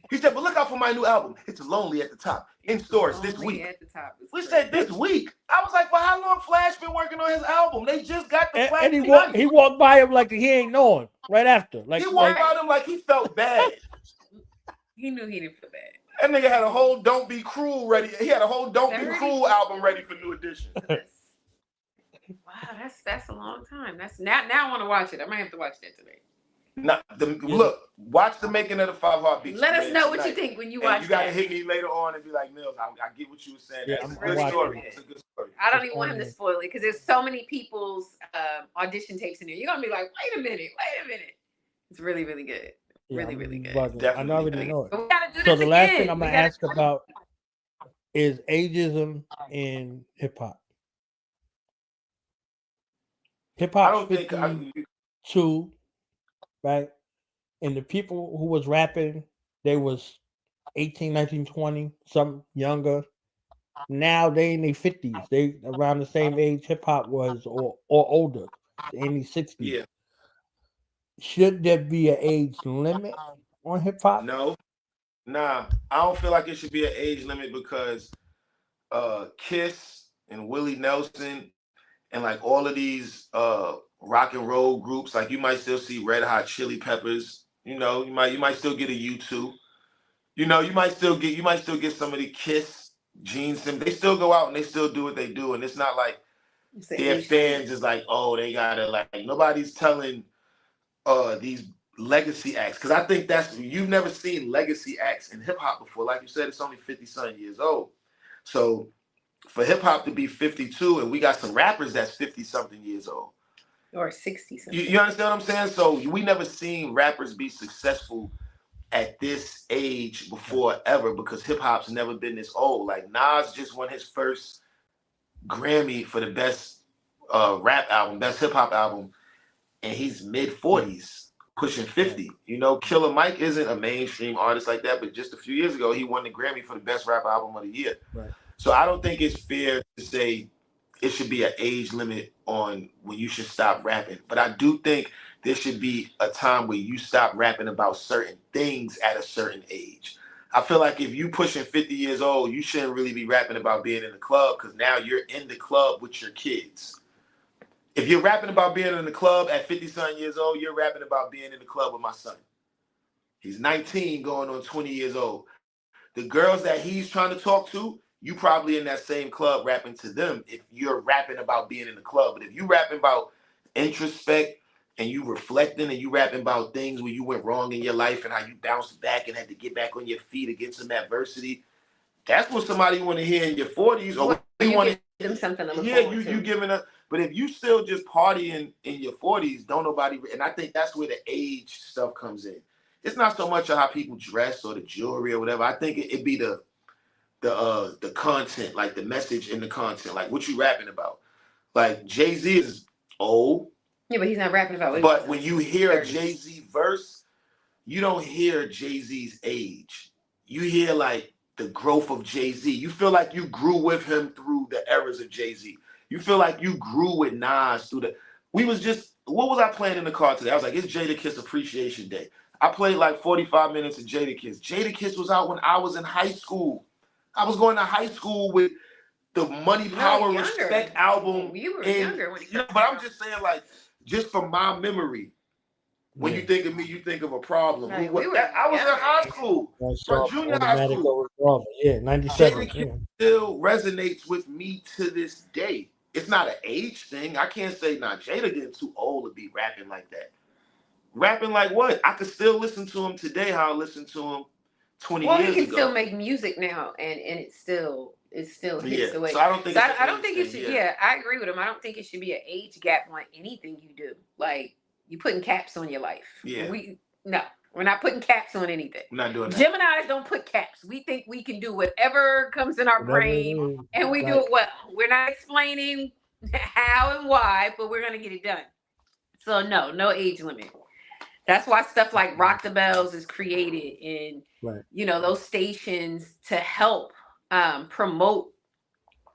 Speaker 6: He said, but look out for my new album. It's lonely at the top. In stores this
Speaker 5: Lonely
Speaker 6: week.
Speaker 5: at the top is
Speaker 6: We
Speaker 5: crazy.
Speaker 6: said this week. I was like, well, how long Flash been working on his album? They just got the Flash.
Speaker 4: And he walked by him like he ain't know him right after. Like
Speaker 6: he walked by him like he felt bad.
Speaker 5: He knew he didn't feel bad.
Speaker 6: That nigga had a whole Don't Be Cruel ready. He had a whole Don't Be Cruel album ready for New Edition.
Speaker 5: Wow, that's a long time. That's now I want to watch it. I might have to watch that today.
Speaker 6: Look, watch the making of the 5 Heartbeats.
Speaker 5: Let us know what you think when you watch.
Speaker 6: You gotta hit me later on and be like, Mills, I get what you were saying.
Speaker 4: Yeah,
Speaker 6: It's a
Speaker 4: I'm
Speaker 6: good story.
Speaker 5: It.
Speaker 6: It's a good story.
Speaker 5: I don't even want him to spoil it because there's so many people's audition tapes in there. You're gonna be like, wait a minute. It's really, really good.
Speaker 4: Yeah,
Speaker 5: really good.
Speaker 4: I already know it.
Speaker 5: But we gotta do this
Speaker 4: So the last
Speaker 5: again.
Speaker 4: thing I'm gonna ask about is ageism in hip hop. Hip hop 52, right? And the people who was rapping, they was 18, 19, 20, some younger. Now they in their 50s. They around the same age hip hop was or older, in the 60s.
Speaker 6: Yeah.
Speaker 4: Should there be an age limit on hip hop?
Speaker 6: No. Nah. I don't feel like it should be an age limit because Kiss and Willie Nelson and like all of these rock and roll groups, like you might still see Red Hot Chili Peppers. You know, you might still get a U2. You know, you might still get some of the Kiss, Gene Simmons. They still go out and they still do what they do, and it's not like their fans is like, oh, they gotta like. Nobody's telling these legacy acts, because I think you've never seen legacy acts in hip hop before. Like you said, it's only 50-something years old. So for hip hop to be 52, and we got some rappers that's 50-something years old.
Speaker 5: Or 60-something.
Speaker 6: You understand what I'm saying? So we never seen rappers be successful at this age before ever, because hip hop's never been this old. Like Nas just won his first Grammy for the best rap album, best hip hop album, and he's mid-40s, pushing 50. You know, Killer Mike isn't a mainstream artist like that, but just a few years ago, he won the Grammy for the best rap album of the year.
Speaker 4: Right.
Speaker 6: So I don't think it's fair to say it should be an age limit on when you should stop rapping. But I do think there should be a time where you stop rapping about certain things at a certain age. I feel like if you pushing 50 years old, you shouldn't really be rapping about being in the club, because now you're in the club with your kids. If you're rapping about being in the club at 50-something years old, you're rapping about being in the club with my son. He's 19 going on 20 years old. The girls that he's trying to talk to, you probably in that same club rapping to them if you're rapping about being in the club. But if you rapping about introspect and you reflecting and you rapping about things where you went wrong in your life and how you bounced back and had to get back on your feet against some adversity, that's what somebody want to hear in your 40s. Or
Speaker 5: you
Speaker 6: want to
Speaker 5: give them something to look
Speaker 6: yeah,
Speaker 5: forward to.
Speaker 6: you giving up. But if you still just partying in your 40s, don't nobody. And I think that's where the age stuff comes in. It's not so much of how people dress or the jewelry or whatever. I think it'd be the content, like the message in the content, like what you rapping about. Like Jay-Z is old.
Speaker 5: Yeah, but he's not rapping about it.
Speaker 6: But when you hear a Jay-Z verse, you don't hear Jay-Z's age. You hear like the growth of Jay-Z. You feel like you grew with him through the eras of Jay-Z. You feel like you grew with Nas through what was I playing in the car today? I was like, it's Jadakiss Appreciation Day. I played like 45 minutes of Jadakiss. Jadakiss was out when I was in high school. I was going to high school with the Money, Power, Respect album.
Speaker 5: You were younger when
Speaker 6: but I'm just saying, like, just from my memory, when you think of me, you think of a problem.
Speaker 5: No,
Speaker 6: I was in high school, from junior high school.
Speaker 4: Yeah, 97.
Speaker 6: Jadakiss still resonates with me to this day. It's not an age thing. I can't say, Jada getting too old to be rapping like that. Rapping like what? I could still listen to him today. How I listened to him 20 years ago.
Speaker 5: Well, he can still make music now, and it still hits the way.
Speaker 6: So I don't think.
Speaker 5: So I don't think it should. Yeah, I agree with him. I don't think it should be an age gap on anything you do. Like you putting caps on your life.
Speaker 6: Yeah.
Speaker 5: We're not putting caps on anything.
Speaker 6: We're not doing that.
Speaker 5: Geminis don't put caps. We think we can do whatever comes in our brain, and we do it well. We're not explaining how and why, but we're gonna get it done. So no age limit. That's why stuff like Rock the Bells is created in, those stations to help promote,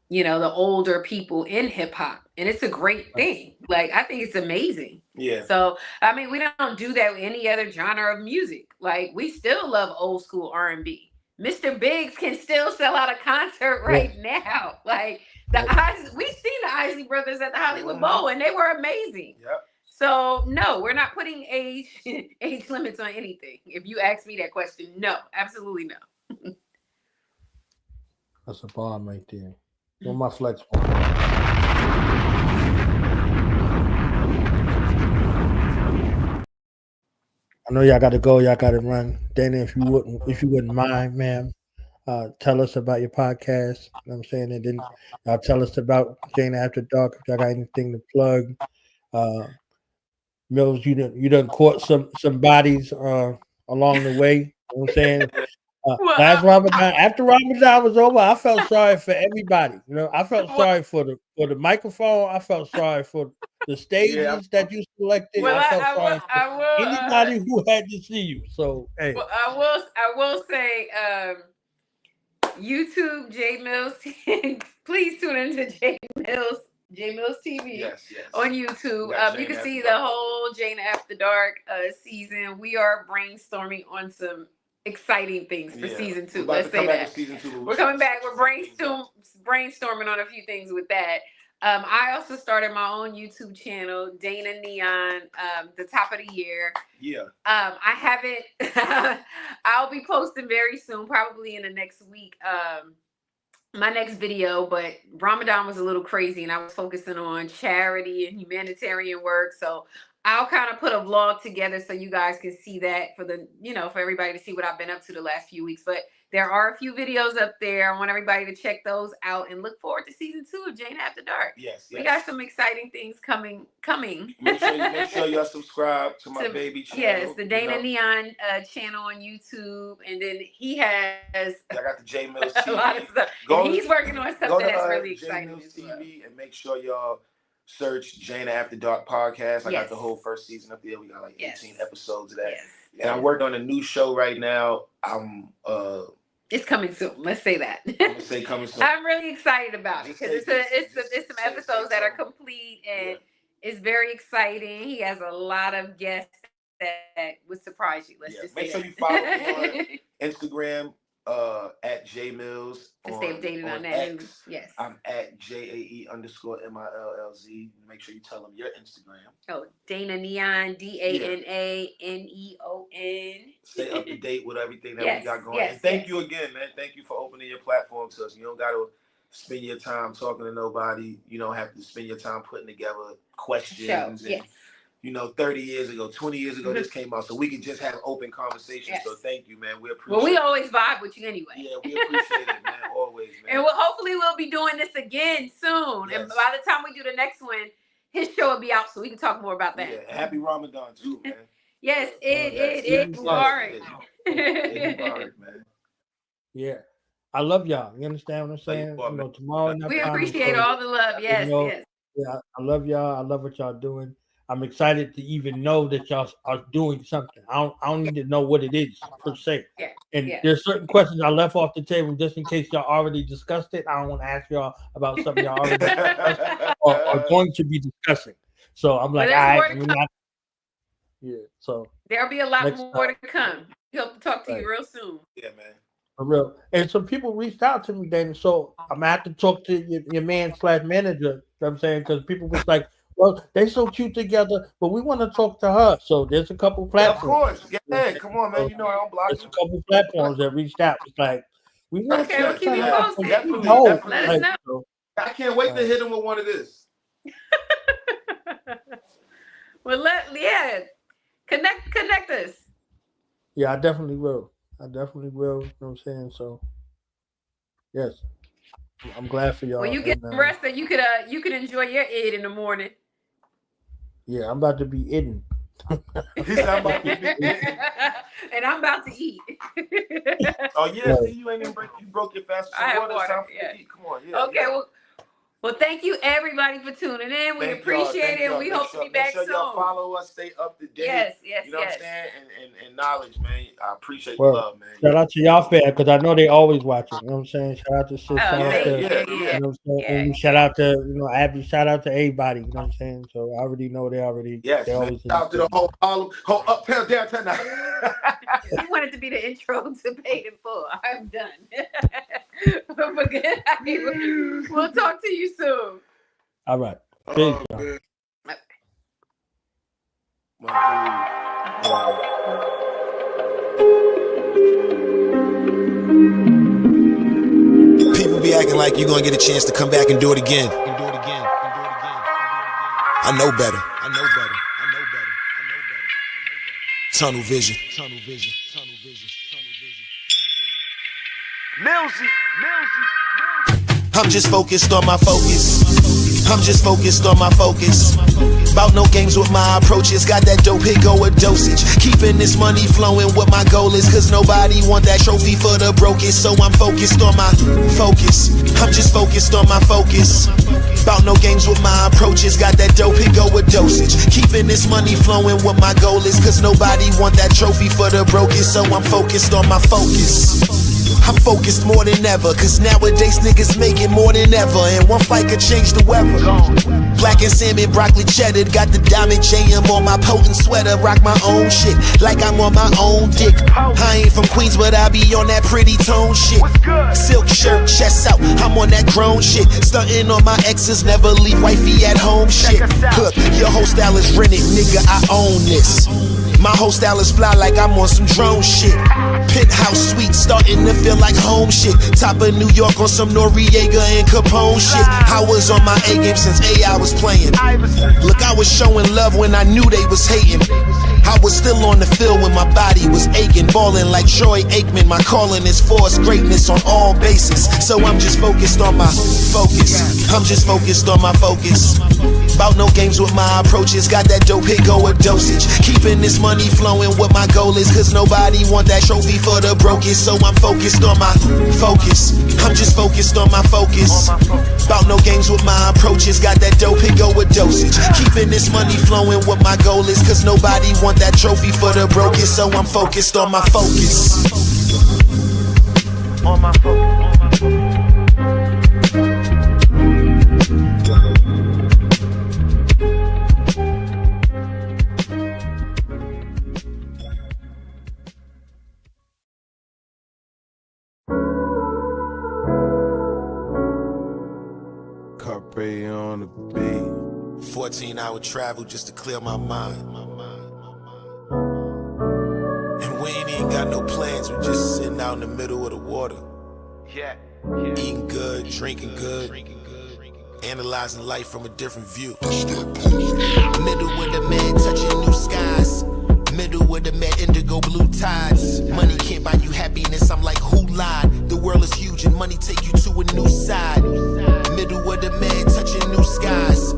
Speaker 5: the older people in hip hop. And it's a great thing. Like, I think it's amazing.
Speaker 6: Yeah.
Speaker 5: So, I mean, we don't do that with any other genre of music. Like, we still love old school R&B. Mr. Biggs can still sell out a concert right now. Like, we've seen the Isley Brothers at the Hollywood Bowl, and they were amazing.
Speaker 6: Yep.
Speaker 5: So no, we're not putting age limits on anything. If you ask me that question, no, absolutely no.
Speaker 4: That's a bomb right there. Where's my flex bomb? I know y'all got to go. Y'all got to run. Dana, if you wouldn't mind, ma'am, tell us about your podcast. You know what I'm saying? And then y'all tell us about Jane After Dark. If y'all got anything to plug. Millz, you done caught some bodies along the way. You know what I'm saying? Last Ramadan, after Ramadan was over, I felt sorry for everybody. I felt sorry for the microphone. I felt sorry for the stages that you selected.
Speaker 5: Well,
Speaker 4: I felt sorry for anybody who had to see you. So hey.
Speaker 5: Well, I will say YouTube Jae Millz. Please tune into Jae Millz TV on YouTube. You can see the whole Jane After Dark season. We are brainstorming on some exciting things for season 2. Let's say that. We're coming back. We're brainstorming on a few things with that. I also started my own YouTube channel, Dana Neon, the top of the year.
Speaker 6: Yeah.
Speaker 5: I haven't. I'll be posting very soon, probably in the next week. My next video, but Ramadan was a little crazy and I was focusing on charity and humanitarian work. So I'll kind of put a vlog together so you guys can see that for for everybody to see what I've been up to the last few weeks. But there are a few videos up there. I want everybody to check those out and look forward to season 2 of Jane After Dark.
Speaker 6: Yes.
Speaker 5: We got some exciting things coming.
Speaker 6: Make sure y'all subscribe to my baby channel.
Speaker 5: Yes, the Dana Neon channel on YouTube, and then he has.
Speaker 6: I got the Jae Millz TV.
Speaker 5: A lot of stuff. And he's working on something that's really exciting.
Speaker 6: Jae Millz TV, and make sure y'all search Jane After Dark podcast. I got the whole first season up there. We got like 18 episodes of that.
Speaker 5: Yes.
Speaker 6: And I'm working on a new show right now.
Speaker 5: It's coming soon. Let's say that.
Speaker 6: I'm gonna say coming soon.
Speaker 5: I'm really excited about it because it's some episodes that are complete and it's very exciting. He has a lot of guests that would surprise you. Let's just
Speaker 6: make
Speaker 5: say
Speaker 6: sure you follow me on Instagram at Jae Millz.
Speaker 5: To stay updated on that news. Yes.
Speaker 6: I'm at JAE_MILLZ. Make sure you tell them your Instagram.
Speaker 5: Oh, Dana Neon, DANANEON.
Speaker 6: Stay up to date with everything that we got going. And thank you again, man. Thank you for opening your platform to us. You don't got to spend your time talking to nobody. You don't have to spend your time putting together questions. And, 30 years ago, 20 years ago, this came out. So we could just have open conversations. Yes. So thank you, man. We appreciate it.
Speaker 5: Well, we always vibe with you anyway.
Speaker 6: Yeah, we appreciate it, man. Always, man.
Speaker 5: And hopefully we'll be doing this again soon. Yes. And by the time we do the next one, his show will be out so we can talk more about that.
Speaker 6: Yeah, happy Ramadan too, man.
Speaker 5: Yes, it Mubarak.
Speaker 6: Mubarak, man.
Speaker 4: Yeah. I love y'all. You understand what I'm saying? Tomorrow.
Speaker 5: We appreciate all the love. Yes, yes.
Speaker 4: Yeah, I love y'all. I love what y'all doing. I'm excited to even know that y'all are doing something. I don't need to know what it is per se.
Speaker 5: Yeah.
Speaker 4: And there's certain questions I left off the table just in case y'all already discussed it. I don't want to ask y'all about something y'all already discussed or are going to be discussing. So I'm like, all right, we're not. Yeah. So
Speaker 5: there'll be a lot more to come. He'll talk to you real soon.
Speaker 6: Yeah, man.
Speaker 4: For real. And some people reached out to me, Dana. So I'm gonna have to talk to your man/manager. You know what I'm saying? Because people was like, well, they so cute together, but we want to talk to her. So there's a couple platforms.
Speaker 6: Of course. Yeah, come on, man. I don't block
Speaker 4: There's a couple platforms that reached out. It's like, we want
Speaker 5: to we'll keep you posted.
Speaker 6: Definitely.
Speaker 5: Let us know.
Speaker 6: I can't wait to hit him with one of this.
Speaker 5: Well, Connect us.
Speaker 4: Yeah, I definitely will. You know what I'm saying? So, yes, I'm glad for y'all.
Speaker 5: When you get
Speaker 4: and,
Speaker 5: some rest, that you could enjoy your id in the morning.
Speaker 4: Yeah, I'm about to be eating.
Speaker 6: He's about to be
Speaker 5: and I'm about to eat.
Speaker 6: Oh yeah, see, you ain't even you broke your fast.
Speaker 5: I have water.
Speaker 6: Yeah. Come on, yeah.
Speaker 5: Okay,
Speaker 6: yeah.
Speaker 5: Well, thank you everybody for tuning in. We appreciate it. We hope to be back soon.
Speaker 6: Make sure y'all follow us, stay up to date.
Speaker 5: Yes.
Speaker 6: You know what I'm saying? And knowledge, man. I appreciate the
Speaker 4: Well,
Speaker 6: love, man.
Speaker 4: Shout out to y'all fans, because I know they always watching. You know what I'm saying? Shout out to Sis. Shout out to
Speaker 5: yeah.
Speaker 4: You know what I'm saying? And shout out to Abby. Shout out to everybody. You know what I'm saying? So I already know they already.
Speaker 6: Yes,
Speaker 4: they always
Speaker 6: shout out to the whole uptown downtown.
Speaker 5: You wanted to be the intro to Paid in Full. I'm done. But good night. We'll talk to you soon.
Speaker 4: All right. Peace, y'all.
Speaker 3: People be acting like you're gonna get a chance to come back and do it again. I know better. Tunnel vision.
Speaker 2: Millzy.
Speaker 3: I'm just focused on my focus. About no games with my approaches. Got that dope hit go with dosage. Keeping this money flowing, what my goal is. Cause nobody want that trophy for the brokest. So I'm focused on my focus. I'm just focused on my focus. About no games with my approaches. Got that dope hit go with dosage. Keeping this money flowing, what my goal is. Cause nobody want that trophy for the brokest. So I'm focused on my focus. I'm focused more than ever, cause nowadays niggas make it more than ever, and one fight could change the weather. Black and salmon, broccoli cheddar, got the diamond JM on my potent sweater, rock my own shit, like I'm on my own dick. I ain't from Queens, but I be on that pretty tone shit. Silk shirt, chest out, I'm on that grown shit. Stunting on my exes, never leave wifey at home shit. Look, your whole style is rented, nigga, I own this. My whole style is fly like I'm on some drone shit. Penthouse suite, starting to feel like home shit. Top of New York on some Noriega and Capone shit. I was on my A game since AI was playing. Look, I was showing love when I knew they was hating. I was still on the field when my body was aching. Balling like Troy Aikman, my calling is force greatness on all bases. So I'm just focused on my focus. I'm just focused on my focus. About no games with my approaches. Got that dope hit go with dosage. Keeping this money flowing, what my goal is. Cause nobody want that trophy for the brokest. So I'm focused on my focus. I'm just focused on my focus. About no games with my approaches. Got that dope hit go with dosage. Keeping this money flowing, what my goal is. Cause nobody want that trophy for the brokest. So I'm focused on my focus. On my focus.
Speaker 7: Carpe on the beat.
Speaker 3: 14-hour travel just to clear my mind. And we ain't even got no plans, we just sitting out in the middle of the water.
Speaker 2: Yeah.
Speaker 3: Eating good, drinking good, analyzing life from a different view. Middle with the man touching new skies. Middle with the mad indigo blue tides. Money can't buy you happiness, I'm like, who lied? The world is huge and money take you to a new side. Middle with the man touching new skies.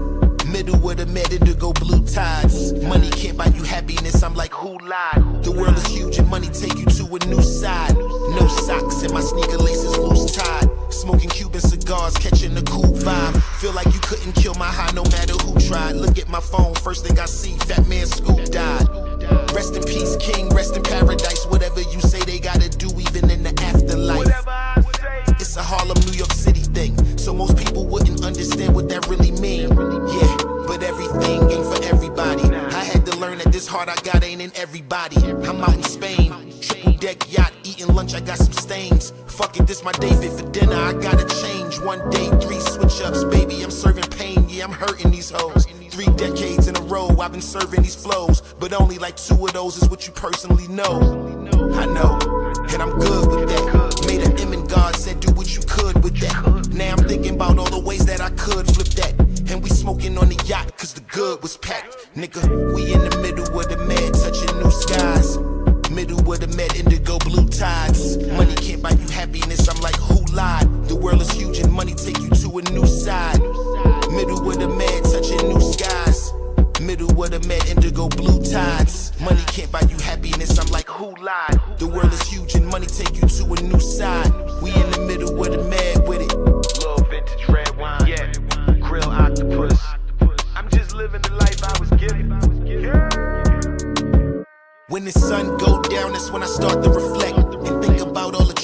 Speaker 3: Middle with the mad indigo blue tides. Money can't buy you happiness, I'm like, who lied? The world is huge and money take you to a new side. No socks and my sneaker laces loose tied. Smoking Cuban cigars, catching the cool vibe. Feel like you couldn't kill my high no matter who tried. Look at my phone, first thing I see, Fat Man Scoop died. Rest in peace, king, rest in paradise. Whatever you say they gotta do, even in the afterlife. It's a Harlem, New York City thing, so most people wouldn't understand what that really mean. Yeah, but everything ain't for everybody. I had to learn that this heart I got ain't in everybody. I'm out in Spain, triple deck yacht, eating lunch, I got some stains. Fuck it, this my David for dinner, I gotta change. One day, 3 switch ups, baby, I'm serving pain. Yeah, I'm hurting these hoes. 3 decades in a row, I've been serving these flows, but only like 2 of those is what you personally know. I know, and I'm good with that. Made an M and God said do what you could with that. Now I'm thinking about all the ways that I could flip that. And we smoking on the yacht cause the good was packed. Nigga, we in the middle of the mad touching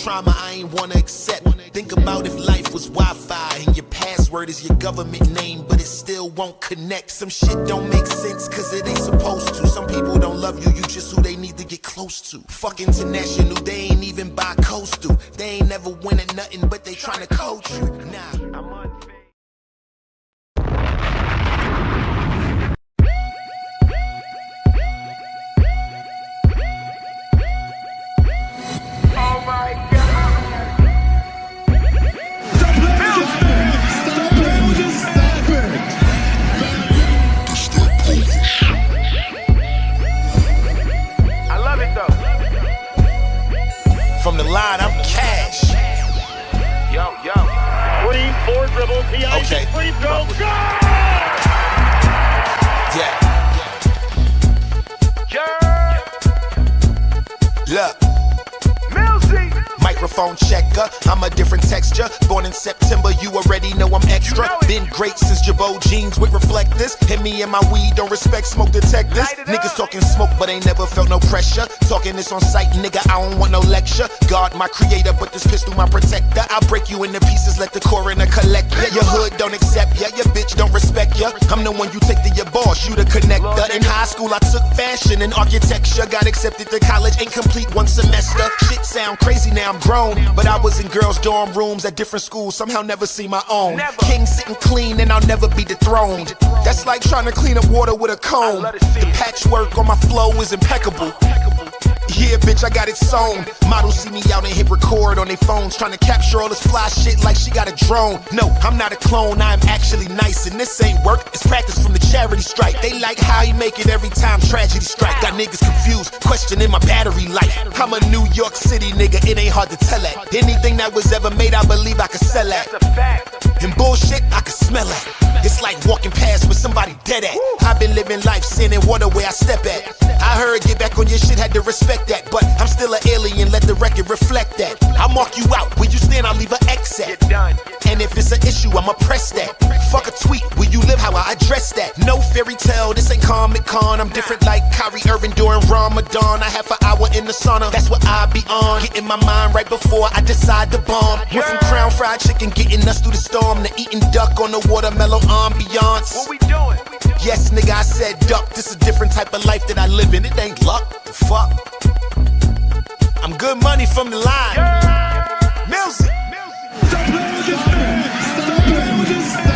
Speaker 3: trauma I ain't wanna accept. Think about if life was Wi-Fi and your password is your government name, but it still won't connect. Some shit don't make sense cause it ain't supposed to. Some people don't love you, you just who they need to get close to. Fuck international, they ain't even bi-coastal. They ain't never win at nothing, but they tryna coach you. Nah, I'm unfair.
Speaker 2: Oh my God. I love it though.
Speaker 3: From the line, I'm cash.
Speaker 2: Yo.
Speaker 8: 3-4 dribbles, the ice
Speaker 3: Okay.
Speaker 8: free throw, go!
Speaker 3: Yeah.
Speaker 2: Yeah.
Speaker 3: Look.
Speaker 2: Millzy.
Speaker 3: Microphone checker, I'm a different texture. Born in September, you already know I'm extra.
Speaker 2: You know it.
Speaker 3: Been great since Jabot jeans with reflectors. Hit me and my weed, don't respect smoke detectors.
Speaker 2: Light it
Speaker 3: Niggas
Speaker 2: up.
Speaker 3: talking smoke, but ain't never felt no pressure. Talking this on sight, nigga, I don't want no lecture. God, my creator, but this pistol my protector. I'll break you into pieces, let the coroner collect ya. Your hood don't accept ya, your bitch don't respect ya. I'm the one you take to your boss, you the connector. In high school, I took fashion and architecture. Got accepted to college, ain't complete one semester. Shit sound crazy, now I'm grown. But I was in girls' dorm rooms at different schools, somehow never see my own.
Speaker 2: Never.
Speaker 3: King sitting clean and I'll never be dethroned. That's like trying to clean up water with a comb.
Speaker 2: love to see
Speaker 3: The
Speaker 2: it.
Speaker 3: patchwork on my flow is impeccable. Yeah, bitch, I got it sewn. Models see me out and hit record on their phones, trying to capture all this fly shit like she got a drone. No, I'm not a clone, I'm actually nice. And this ain't work, it's practice from the charity strike. They like how he make it every time tragedy strike. Got niggas confused, questioning my battery life. I'm a New York City nigga, it ain't hard to tell that. Anything that was ever made, I believe I could sell
Speaker 2: That's
Speaker 3: at.
Speaker 2: a fact.
Speaker 3: And bullshit, I can smell it. It's like walking past with somebody dead at. I've been living life, sin and water where I step at. I heard get back on your shit, had to respect that. But I'm still an alien, let the record reflect that. I'll mark you out, where you stand, I'll leave an X at.
Speaker 2: Get done.
Speaker 3: And if it's an issue, I'ma press that. Fuck a tweet, will you live how I address that? No fairy tale, this ain't Comic Con. I'm different like Kyrie Irving during Ramadan. I have an hour in the sauna, that's what I be on. Getting my mind right before I decide to bomb. Went from crown fried chicken, getting us through the storm, to eating duck on the watermelon ambiance.
Speaker 2: What we doing?
Speaker 3: Yes, nigga, I said duck. This a different type of life that I live in. It ain't luck. The fuck? I'm good money from the line. Millz.
Speaker 1: Stop playing with this man. Stop playing with this man.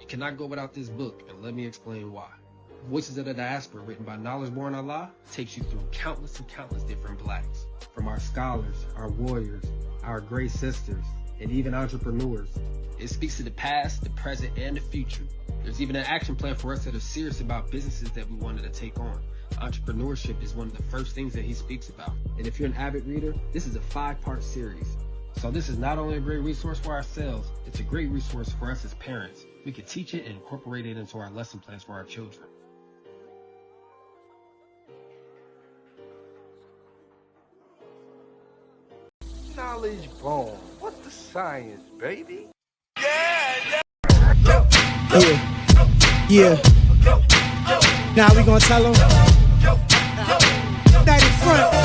Speaker 9: You cannot go without this book, and let me explain why. Voices of the Diaspora, written by Knowledge Born Allah, takes you through countless and countless different blacks. From our scholars, our warriors, our great sisters, and even entrepreneurs. It speaks to the past, the present, and the future. There's even an action plan for us that are serious about businesses that we wanted to take on. Entrepreneurship is one of the first things that he speaks about. And if you're an avid reader, this is a 5-part series. So this is not only a great resource for ourselves, it's a great resource for us as parents. We can teach it and incorporate it into our lesson plans for our children.
Speaker 10: Knowledge born. What's the science, baby?
Speaker 11: Yeah. Now we gonna tell them. Night in front.